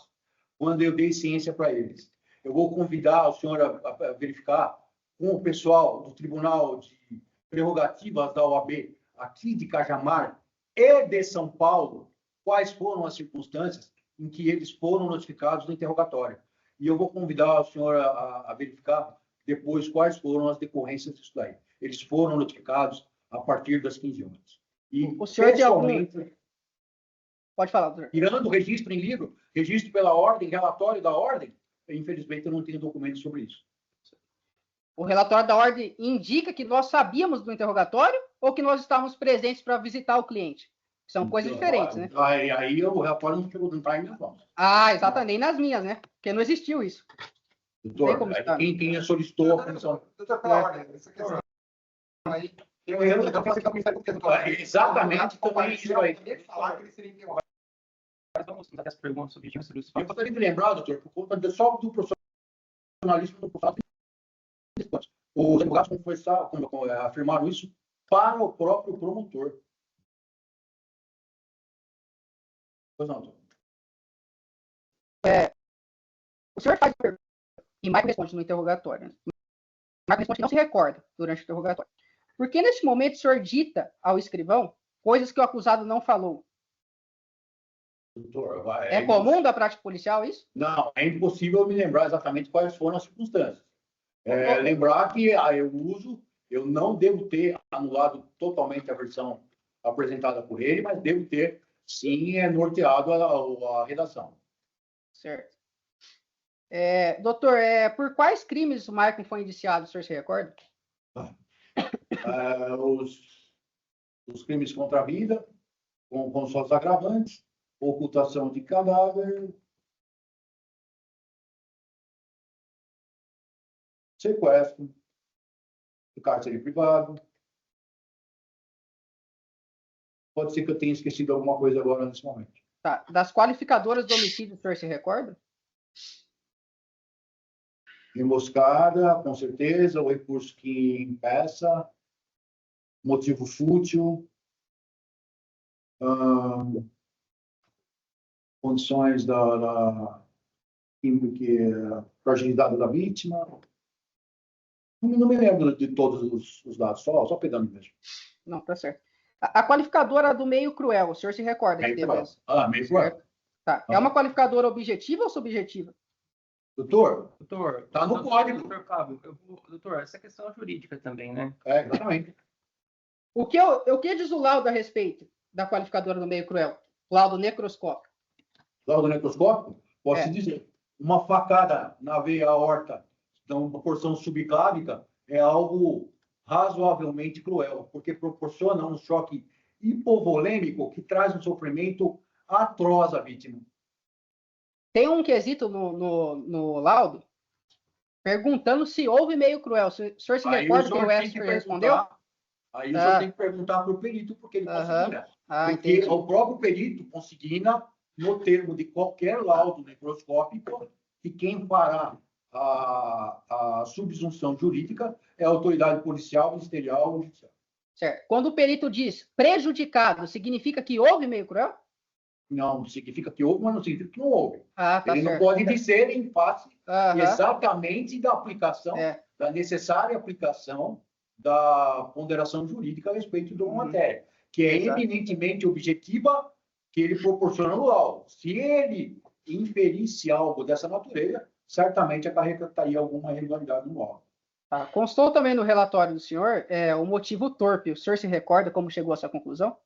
quando eu dei ciência para eles. Eu vou convidar o senhor a verificar com o pessoal do Tribunal de Prerrogativas da OAB, aqui de Cajamar e de São Paulo, quais foram as circunstâncias em que eles foram notificados no interrogatório. E eu vou convidar o senhor a verificar depois quais foram as decorrências disso daí. Eles foram notificados a partir das 15 horas. E, o senhor tem algum... pessoalmente, Pode falar, doutor. tirando o registro em livro, registro pela ordem, relatório da ordem, infelizmente eu não tenho documentos sobre isso. O relatório da ordem indica que nós sabíamos do interrogatório ou que nós estávamos presentes para visitar o cliente? São coisas diferentes, né? Aí o relatório não chegou, não está em minhas mãos. Ah, exatamente, nem nas minhas, né? Porque não existiu isso. Doutor, como está. quem solicitou a comissão... Doutor, pela ordem, essa questão aí... Exatamente, também isso aí. Falar que ele seria interrogado. Vamos fazer as perguntas objetivas sobre os Eu fatos. gostaria de lembrar, doutor, por conta só do profissionalismo do profissional, os advogados afirmaram isso para o próprio promotor. Pois não, doutor. O senhor faz pergunta e Michael responde no interrogatório. Né? Michael responde que não se recorda durante o interrogatório. Por que, neste momento, o senhor dita ao escrivão coisas que o acusado não falou? Doutor, É comum da prática policial isso? Não, é impossível me lembrar exatamente quais foram as circunstâncias. Lembrar que eu não devo ter anulado totalmente a versão apresentada por ele, mas devo ter, sim, norteado a redação. Certo. Doutor, por quais crimes o Michael foi indiciado, o senhor se recorda? Os crimes contra a vida, com suas agravantes, ocultação de cadáver, sequestro, cárcere privado. Pode ser que eu tenha esquecido alguma coisa agora nesse momento. Tá. Das qualificadoras do homicídio, o senhor se recorda? Emboscada, com certeza, o recurso que impeça, motivo fútil, condições da fragilidade da vítima. Não me lembro de todos os dados, só pegando mesmo. Não, tá certo. A qualificadora do meio cruel, o senhor se recorda? Meio cruel. Meio cruel. Tá. É uma qualificadora objetiva ou subjetiva? Doutor, tá no código. Doutor Fábio, doutor, essa questão é jurídica também, né? Exatamente. O que diz o laudo a respeito da qualificadora do meio cruel? Laudo necroscópico. Laudo necroscópico? Posso dizer. Uma facada na veia aorta, então, uma porção subclávica, é algo razoavelmente cruel, porque proporciona um choque hipovolêmico que traz um sofrimento atroz à vítima. Tem um quesito no laudo perguntando se houve meio cruel. O senhor se recorda que o Wesley respondeu? Aí o senhor tem que perguntar para o perito, porque ele consigna. Porque entendi. o próprio perito consigna, no termo de qualquer laudo necroscópico, que quem fará a subsunção jurídica é a autoridade policial, ministerial ou judicial. Certo. Quando o perito diz prejudicado, significa que houve meio cruel? Não significa que houve, mas não significa que não houve. Tá ele certo. não pode dizer em face exatamente da aplicação, da necessária aplicação da ponderação jurídica a respeito de uma matéria, que é eminentemente objetiva, que ele proporciona no laudo. Se ele inferisse algo dessa natureza, certamente acarretaria alguma irregularidade no laudo. Constou também no relatório do senhor o motivo torpe. O senhor se recorda como chegou a essa conclusão?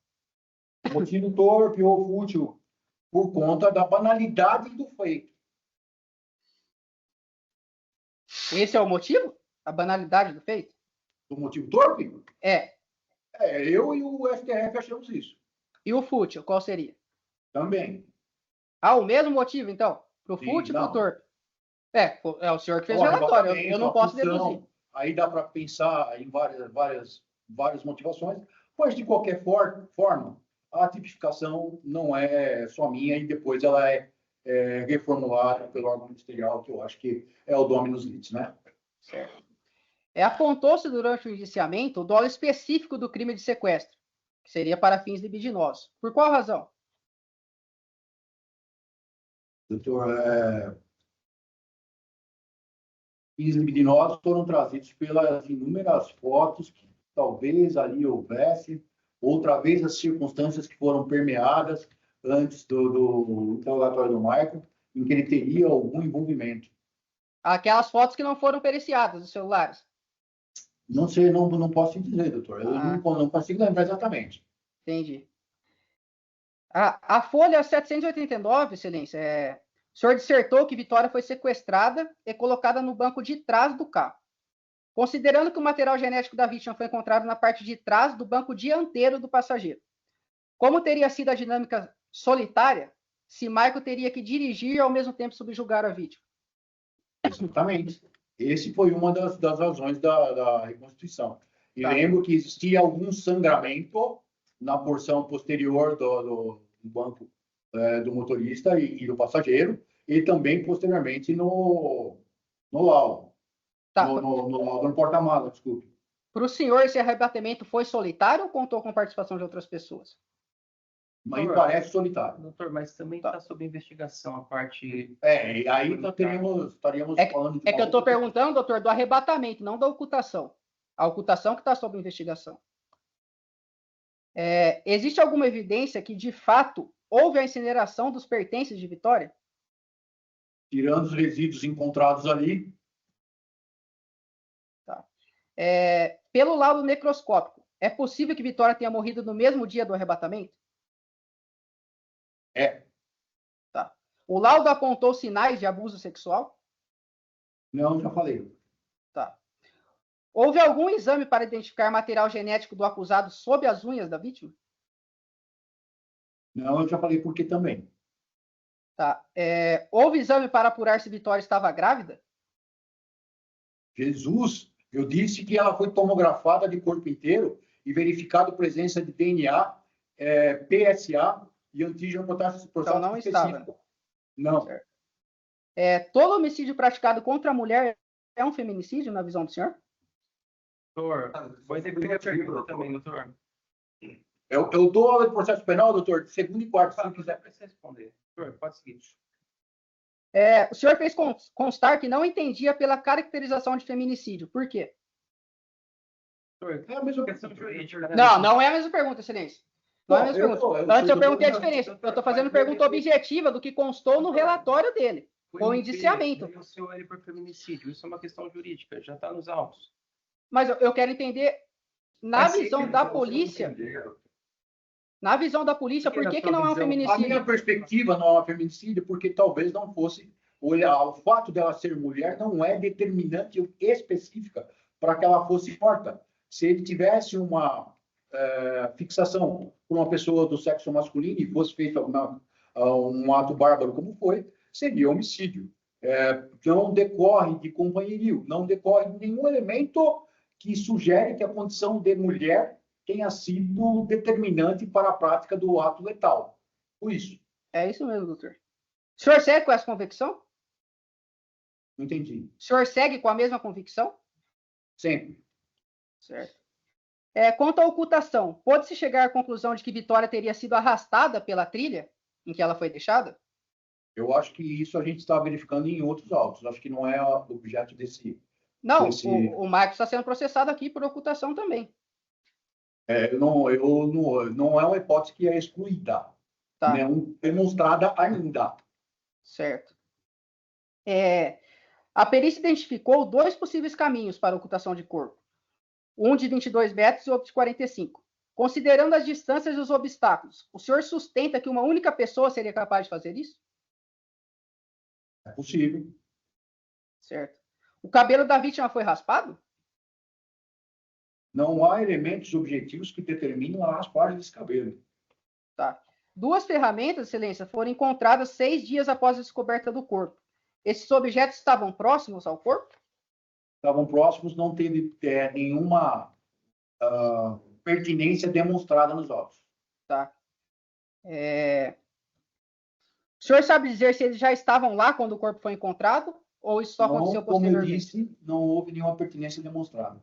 Motivo torpe ou fútil, por conta da banalidade do feito. Esse é o motivo? A banalidade do feito? O motivo torpe? Eu e o STF achamos isso. E o fútil, qual seria? Também. O mesmo motivo, então? Para o fútil e para o torpe? É o senhor que fez o relatório, eu não posso deduzir. Aí dá para pensar em várias motivações, mas de qualquer forma, a tipificação não é só minha e depois ela é reformulada pelo órgão ministerial, que eu acho que é o Dominus Litis, né? Certo. Apontou-se durante o indiciamento o dolo específico do crime de sequestro, que seria para fins libidinosos. Por qual razão? Doutor, fins libidinosos foram trazidos pelas inúmeras fotos que talvez ali houvesse, outra vez as circunstâncias que foram permeadas antes do interrogatório do Michael, em que ele teria algum envolvimento. Aquelas fotos que não foram periciadas dos celulares. Não sei, não posso te dizer, doutor. Eu não consigo lembrar exatamente. Entendi. A folha 789, excelência, o senhor dissertou que Vitória foi sequestrada e colocada no banco de trás do carro. Considerando que o material genético da vítima foi encontrado na parte de trás do banco dianteiro do passageiro, como teria sido a dinâmica solitária se Michael teria que dirigir e ao mesmo tempo subjugar a vítima? Exatamente. Esse foi uma das razões da reconstituição. E Tá. lembro que existia algum sangramento na porção posterior do banco do motorista e do passageiro, e também posteriormente no laudo. Tá. No porta-malas, desculpe. Para o senhor, esse arrebatamento foi solitário ou contou com participação de outras pessoas? Mas me parece solitário. Doutor, mas também está sob investigação a parte... E aí estaríamos falando de... É que eu estou perguntando, doutor, do arrebatamento, não da ocultação. A ocultação que está sob investigação. Existe alguma evidência que, de fato, houve a incineração dos pertences de Vitória? Tirando os resíduos encontrados ali. Tá. Pelo laudo necroscópico, é possível que Vitória tenha morrido no mesmo dia do arrebatamento? Tá. O laudo apontou sinais de abuso sexual? Não, já falei. Tá. Houve algum exame para identificar material genético do acusado sob as unhas da vítima? Não, eu já falei por que também. Tá. Houve exame para apurar se Vitória estava grávida? Jesus, eu disse que ela foi tomografada de corpo inteiro e verificado presença de DNA, PSA e antígeno prostático Então não específico. estava. Não. Certo. Todo homicídio praticado contra a mulher é um feminicídio, na visão do senhor? Doutor, vou entender a pergunta também, doutor. Eu dou aula de processo penal, doutor, de segunda e quarta, se quiser. Precisa responder. Doutor, pode seguir. O senhor fez constar que não entendia pela caracterização de feminicídio. Por quê? Doutor, É a mesma questão jurídica, né? Não é a mesma pergunta, excelência. Não é a mesma pergunta. Antes eu perguntei a Doutor, diferença. Eu estou fazendo pergunta objetiva do que constou no relatório dele. Com o indiciamento. Denunciou ele por feminicídio. Isso é uma questão jurídica. Já está nos autos. Mas eu quero entender, na visão da polícia, por que não é um A feminicídio? minha perspectiva não é um feminicídio, porque talvez não fosse olhar. O fato dela ser mulher não é determinante específica para que ela fosse morta. Se ele tivesse uma fixação por uma pessoa do sexo masculino e fosse feito um ato bárbaro como foi, seria homicídio. Não decorre de companheirio, não decorre de nenhum elemento que sugere que a condição de mulher tenha sido determinante para a prática do ato letal. Por isso. É isso mesmo, doutor. O senhor segue com essa convicção? Não entendi. O senhor segue com a mesma convicção? Sempre. Certo. Quanto à ocultação, pode-se chegar à conclusão de que Vitória teria sido arrastada pela trilha em que ela foi deixada? Eu acho que isso a gente está verificando em outros autos. Acho que não é objeto desse... Não, o Marcos está sendo processado aqui por ocultação também. Não é uma hipótese que é excluída. Tá. Não demonstrada ainda. Certo. A perícia identificou 2 possíveis caminhos para ocultação de corpo. Um de 22 metros e outro de 45. Considerando as distâncias e os obstáculos, o senhor sustenta que uma única pessoa seria capaz de fazer isso? É possível. Certo. O cabelo da vítima foi raspado? Não há elementos objetivos que determinam a raspagem desse cabelo. Tá. 2 ferramentas, excelência, foram encontradas 6 dias após a descoberta do corpo. Esses objetos estavam próximos ao corpo? Estavam próximos, não teve nenhuma pertinência demonstrada nos autos. Tá. O senhor sabe dizer se eles já estavam lá quando o corpo foi encontrado? Ou isso só aconteceu Como eu posteriormente? disse, não houve nenhuma pertinência demonstrada.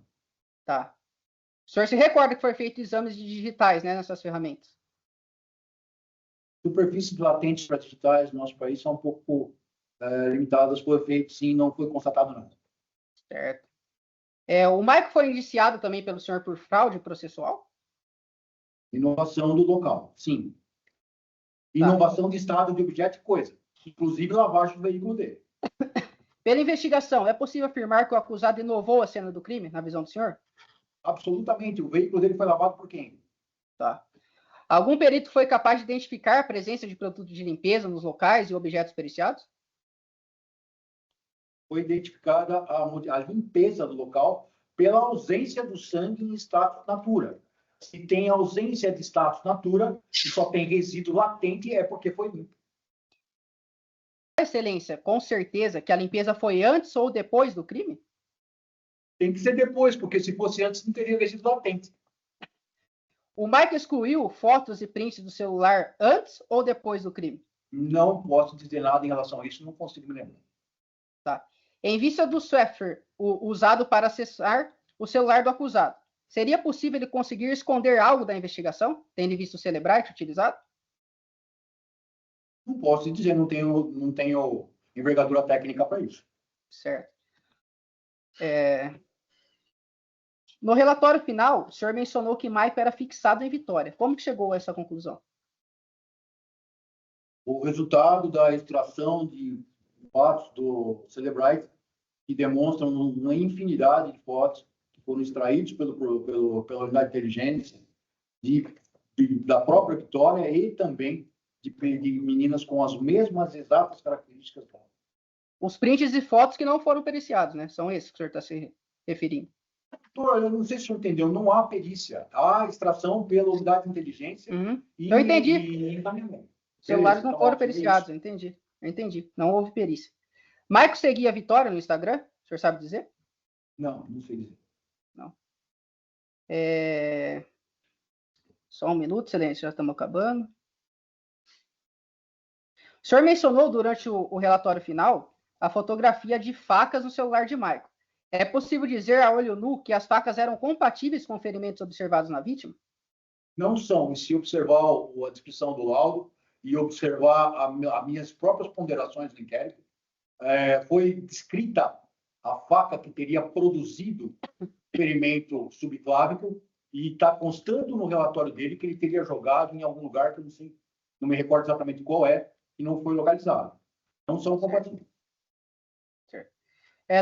Tá. O senhor se recorda que foi feito exames de digitais, né, nessas ferramentas? Superfícies latentes para digitais no nosso país são um pouco limitadas. Foi feito, sim, não foi constatado nada. Certo. O Maico foi indiciado também pelo senhor por fraude processual? Inovação do local, sim. Inovação de estado de objeto e coisa, inclusive lavagem do veículo dele. Pela investigação, é possível afirmar que o acusado inovou a cena do crime, na visão do senhor? Absolutamente. O veículo dele foi lavado por quem? Tá. Algum perito foi capaz de identificar a presença de produtos de limpeza nos locais e objetos periciados? Foi identificada a limpeza do local pela ausência do sangue em status natura. Se tem ausência de status natura e só tem resíduo latente, é porque foi limpo. Excelência, com certeza que a limpeza foi antes ou depois do crime? Tem que ser depois, porque se fosse antes, não teria resíduo latente. O Mike excluiu fotos e prints do celular antes ou depois do crime? Não posso dizer nada em relação a isso, não consigo me lembrar. Tá. Em vista do software usado para acessar o celular do acusado, seria possível ele conseguir esconder algo da investigação, tendo em vista o Celebrite utilizado? Não posso dizer, não tenho envergadura técnica para isso. Certo. No relatório final, o senhor mencionou que Maico era fixado em Vitória. Como que chegou a essa conclusão? O resultado da extração de fatos do Celebrite, que demonstram uma infinidade de fotos que foram extraídos pela unidade de inteligência da própria Vitória e também de meninas com as mesmas exatas características dela. Os prints e fotos que não foram periciados, né? São esses que o senhor está se referindo. Doutor, eu não sei se o senhor entendeu, não há perícia. Há extração pela unidade de inteligência Eu entendi. e encaminhamento. Os celulares não Então, foram periciados, eu entendi. Não houve perícia. Maico seguia a Vitória no Instagram? O senhor sabe dizer? Não sei dizer. Não. Só um minuto, excelência, já estamos acabando. O senhor mencionou durante o relatório final a fotografia de facas no celular de Maico. É possível dizer a olho nu que as facas eram compatíveis com ferimentos observados na vítima? Não são. E se observar a descrição do laudo e observar as minhas próprias ponderações no inquérito, foi descrita a faca que teria produzido ferimento subclávico e está constando no relatório dele que ele teria jogado em algum lugar que eu não me recordo exatamente qual e não foi localizado. Não são compatíveis. Certo.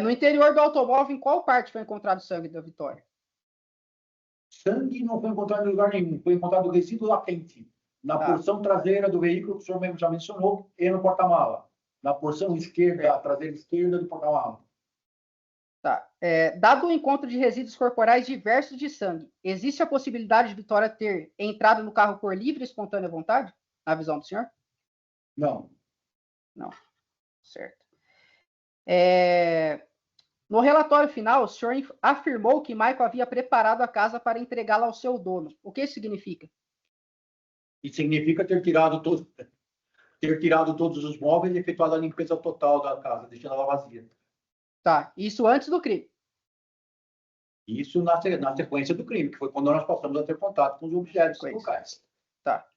No interior do automóvel, em qual parte foi encontrado sangue da Vitória? Sangue não foi encontrado em lugar nenhum. Foi encontrado resíduo latente na porção traseira do veículo, que o senhor mesmo já mencionou, e no porta-mala. Na porção esquerda, a traseira esquerda do porta-mala. Tá. Dado o encontro de resíduos corporais diversos de sangue, existe a possibilidade de Vitória ter entrado no carro por livre e espontânea vontade? Na visão do senhor? Não. Não. Certo. No relatório final, o senhor afirmou que Maico havia preparado a casa para entregá-la ao seu dono. O que isso significa? Isso significa ter tirado todos os móveis e efetuado a limpeza total da casa, deixando ela vazia. Tá. Isso antes do crime? Isso na sequência do crime, que foi quando nós passamos a ter contato com os objetos locais. Tá.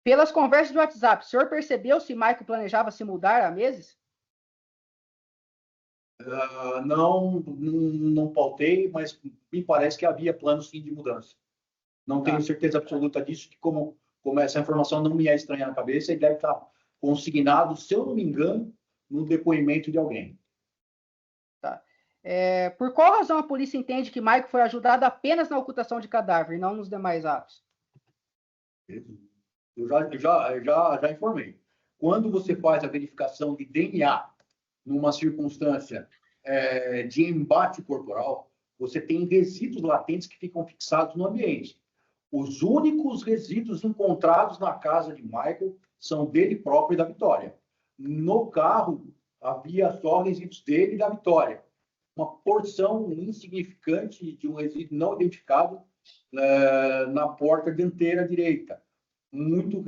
Pelas conversas do WhatsApp, o senhor percebeu se Maico planejava se mudar há meses? Não pautei, mas me parece que havia planos sim de mudança. Não tenho certeza absoluta disso, que como essa informação não me é estranha na cabeça, ele deve estar consignado, se eu não me engano, no depoimento de alguém. Tá. Por qual razão a polícia entende que Maico foi ajudado apenas na ocultação de cadáver e não nos demais atos? Eu já informei. Quando você faz a verificação de DNA numa circunstância de embate corporal, você tem resíduos latentes que ficam fixados no ambiente. Os únicos resíduos encontrados na casa de Michael são dele próprio e da Vitória. No carro, havia só resíduos dele e da Vitória. Uma porção insignificante de um resíduo não identificado na porta dianteira direita. Muito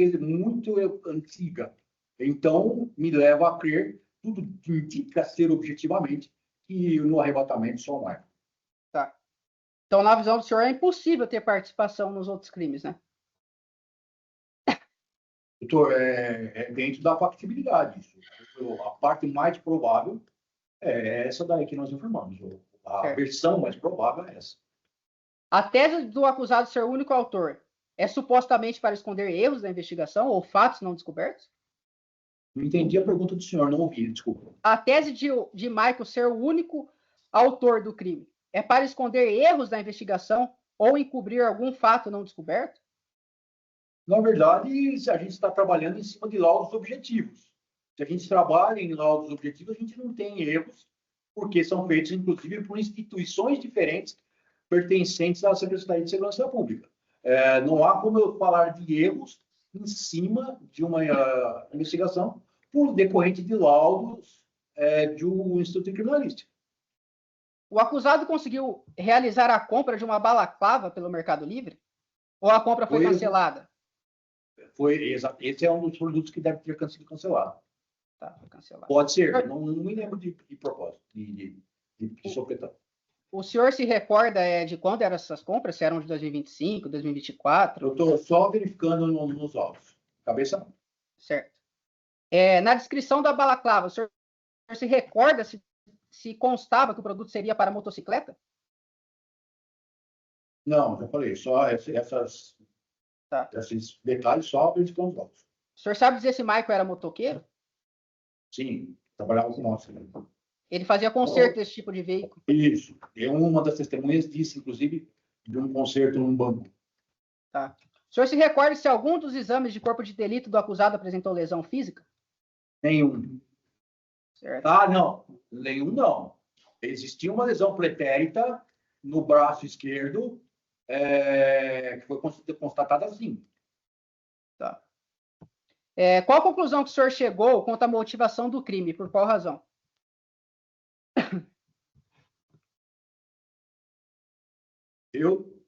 antiga. Então, me leva a crer, tudo indica ser objetivamente, que no arrebatamento só o Michael. Tá. Então, na visão do senhor, é impossível ter participação nos outros crimes, né? Doutor, é dentro da factibilidade isso. A parte mais provável é essa daí que nós informamos. A Certo. versão mais provável é essa. A tese do acusado ser o único autor é supostamente para esconder erros da investigação ou fatos não descobertos? Não entendi a pergunta do senhor, não ouvi, desculpa. A tese de Michael ser o único autor do crime é para esconder erros da investigação ou encobrir algum fato não descoberto? Na verdade, a gente está trabalhando em cima de laudos objetivos. Se a gente trabalha em laudos objetivos, a gente não tem erros, porque são feitos, inclusive, por instituições diferentes pertencentes à Secretaria de Segurança Pública. Não há como eu falar de erros em cima de uma investigação por decorrente de laudos de um Instituto Criminalístico. O acusado conseguiu realizar a compra de uma balaclava pelo Mercado Livre? Ou a compra foi cancelada? Esse é um dos produtos que deve ter sido cancelado. Tá, foi cancelado. Pode ser, não me lembro de propósito, de sopetão. O senhor se recorda de quando eram essas compras? Se eram de 2025, 2024? Eu estou só verificando nos autos. Cabeça não. Certo. Na descrição da balaclava, o senhor se recorda se constava que o produto seria para motocicleta? Não, já falei, só esses detalhes só verificando nos autos. O senhor sabe dizer se Michael era motoqueiro? Sim, trabalhava com moto. Ele fazia conserto desse tipo de veículo? Isso. Uma das testemunhas disse, inclusive, de um conserto num banco. Tá. O senhor se recorda se algum dos exames de corpo de delito do acusado apresentou lesão física? Nenhum. Certo. Ah, não. Nenhum, não. Existia uma lesão pretérita no braço esquerdo, que foi constatada assim. Tá. Qual a conclusão que o senhor chegou quanto à motivação do crime? Por qual razão? Eu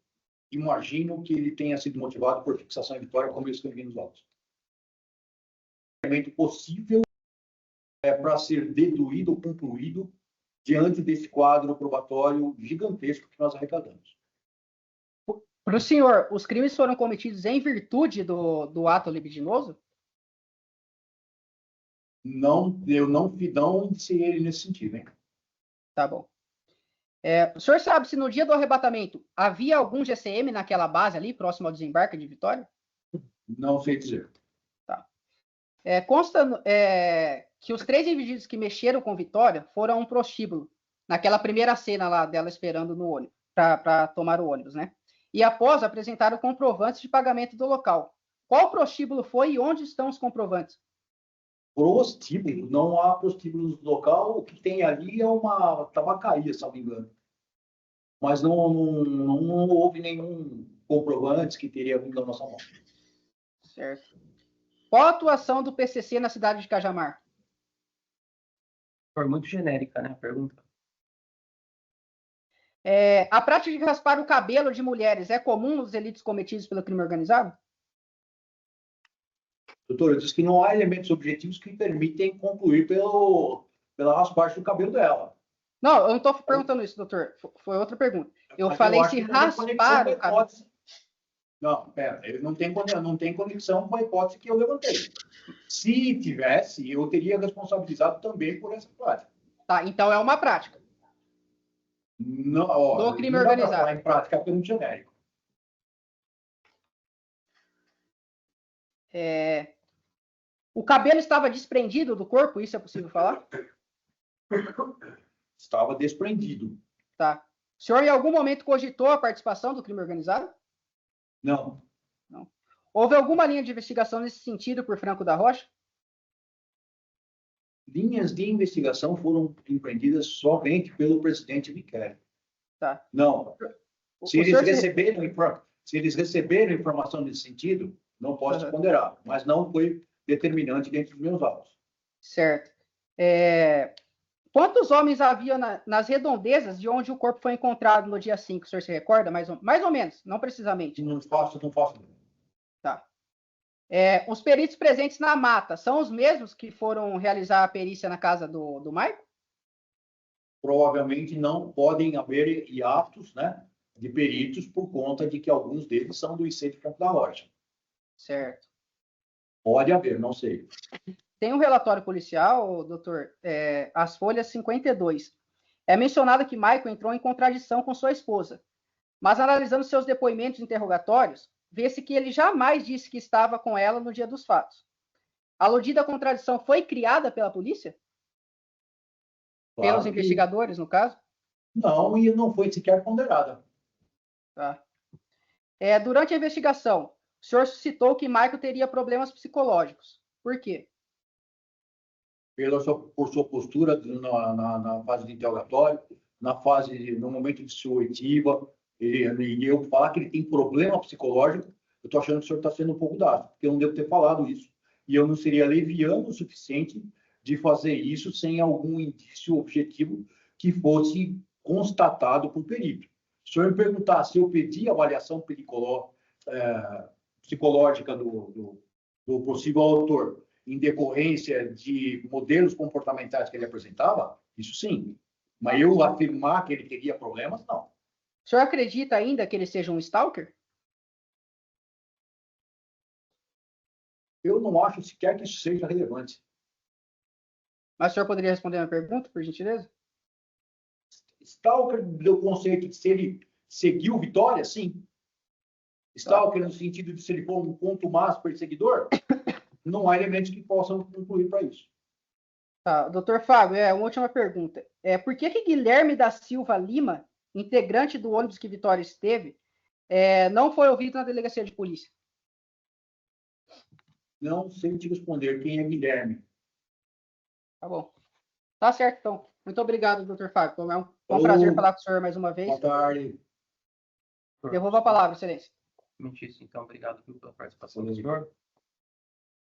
imagino que ele tenha sido motivado por fixação em vitória, como eu escrevi nos autos. É possível para ser deduído ou concluído diante desse quadro probatório gigantesco que nós arrecadamos. Para o senhor, os crimes foram cometidos em virtude do ato libidinoso? Não, eu não indiciei ele nesse sentido, hein? Tá bom. O senhor sabe se no dia do arrebatamento havia algum GCM naquela base ali, próximo ao desembarque de Vitória? Não sei dizer. Tá. Consta que os 3 indivíduos que mexeram com Vitória foram a um prostíbulo, naquela primeira cena lá dela esperando no ônibus, para tomar o ônibus, né? E após apresentaram comprovantes de pagamento do local. Qual prostíbulo foi e onde estão os comprovantes? Prostíbulo, não há prostíbulo no local, o que tem ali é uma tabacaria, se não me engano. Mas não houve nenhum comprovante que teria vindo da nossa mão. Certo. Qual a atuação do PCC na cidade de Cajamar? Foi muito genérica, né, a pergunta. A prática de raspar o cabelo de mulheres é comum nos delitos cometidos pelo crime organizado? Doutor, eu disse que não há elementos objetivos que permitem concluir pela raspagem do cabelo dela. Não, eu não estou perguntando isso, doutor. Foi outra pergunta. Eu falei se raspar o cabelo. Não, pera, ele não tem conexão com a hipótese que eu levantei. Se tivesse, eu teria responsabilizado também por essa prática. Tá, então é uma prática. Não, do crime organizado. Falar em prática é pelo genérico. O cabelo estava desprendido do corpo, isso é possível falar? Estava desprendido. Tá. O senhor em algum momento cogitou a participação do crime organizado? Não. Não. Houve alguma linha de investigação nesse sentido por Franco da Rocha? Linhas de investigação foram empreendidas somente pelo presidente Michele. Tá. Não. Se eles receberam informação nesse sentido, não posso te ponderar, mas não foi determinante dentro dos meus autos. Certo. Quantos homens havia nas redondezas de onde o corpo foi encontrado no dia 5? O senhor se recorda? Mais ou menos, não precisamente. Não posso. Tá. Os peritos presentes na mata são os mesmos que foram realizar a perícia na casa do Maicon? Provavelmente não podem haver hiatos, né, de peritos por conta de que alguns deles são do IC de Campo da Rocha. Certo. Pode haver, não sei. Tem um relatório policial, doutor, as folhas 52. É mencionado que Maicon entrou em contradição com sua esposa, mas analisando seus depoimentos interrogatórios, vê-se que ele jamais disse que estava com ela no dia dos fatos. A aludida contradição foi criada pela polícia? Claro Pelos que investigadores, no caso? não, e não foi sequer ponderada. Tá. Durante a investigação, o senhor citou que Maicon teria problemas psicológicos. Por quê? Por sua postura na fase de interrogatório, no momento de sua oitiva, e eu falar que ele tem problema psicológico, eu estou achando que o senhor está sendo um pouco dado, porque eu não devo ter falado isso. E eu não seria leviano o suficiente de fazer isso sem algum indício objetivo que fosse constatado por perito. Se o senhor me perguntar se eu pedi avaliação psicológica do possível autor em decorrência de modelos comportamentais que ele apresentava, isso sim. Mas eu afirmar que ele teria problemas, não. O senhor acredita ainda que ele seja um stalker? Eu não acho sequer que isso seja relevante. Mas o senhor poderia responder a minha pergunta, por gentileza? Stalker, do conceito de se ele seguiu Vitória, sim. Stalker, no sentido de se ele for um contumaz perseguidor, não há elementos que possam concluir para isso. Tá, doutor Fábio, uma última pergunta. Por que Guilherme da Silva Lima, integrante do ônibus que Vitória esteve, não foi ouvido na delegacia de polícia? Não sei te responder quem é Guilherme. Tá bom. Tá certo, então. Muito obrigado, doutor Fábio. Foi um prazer falar com o senhor mais uma vez. Boa tarde. Devolvo a palavra, excelência. Então, obrigado pela participação do senhor.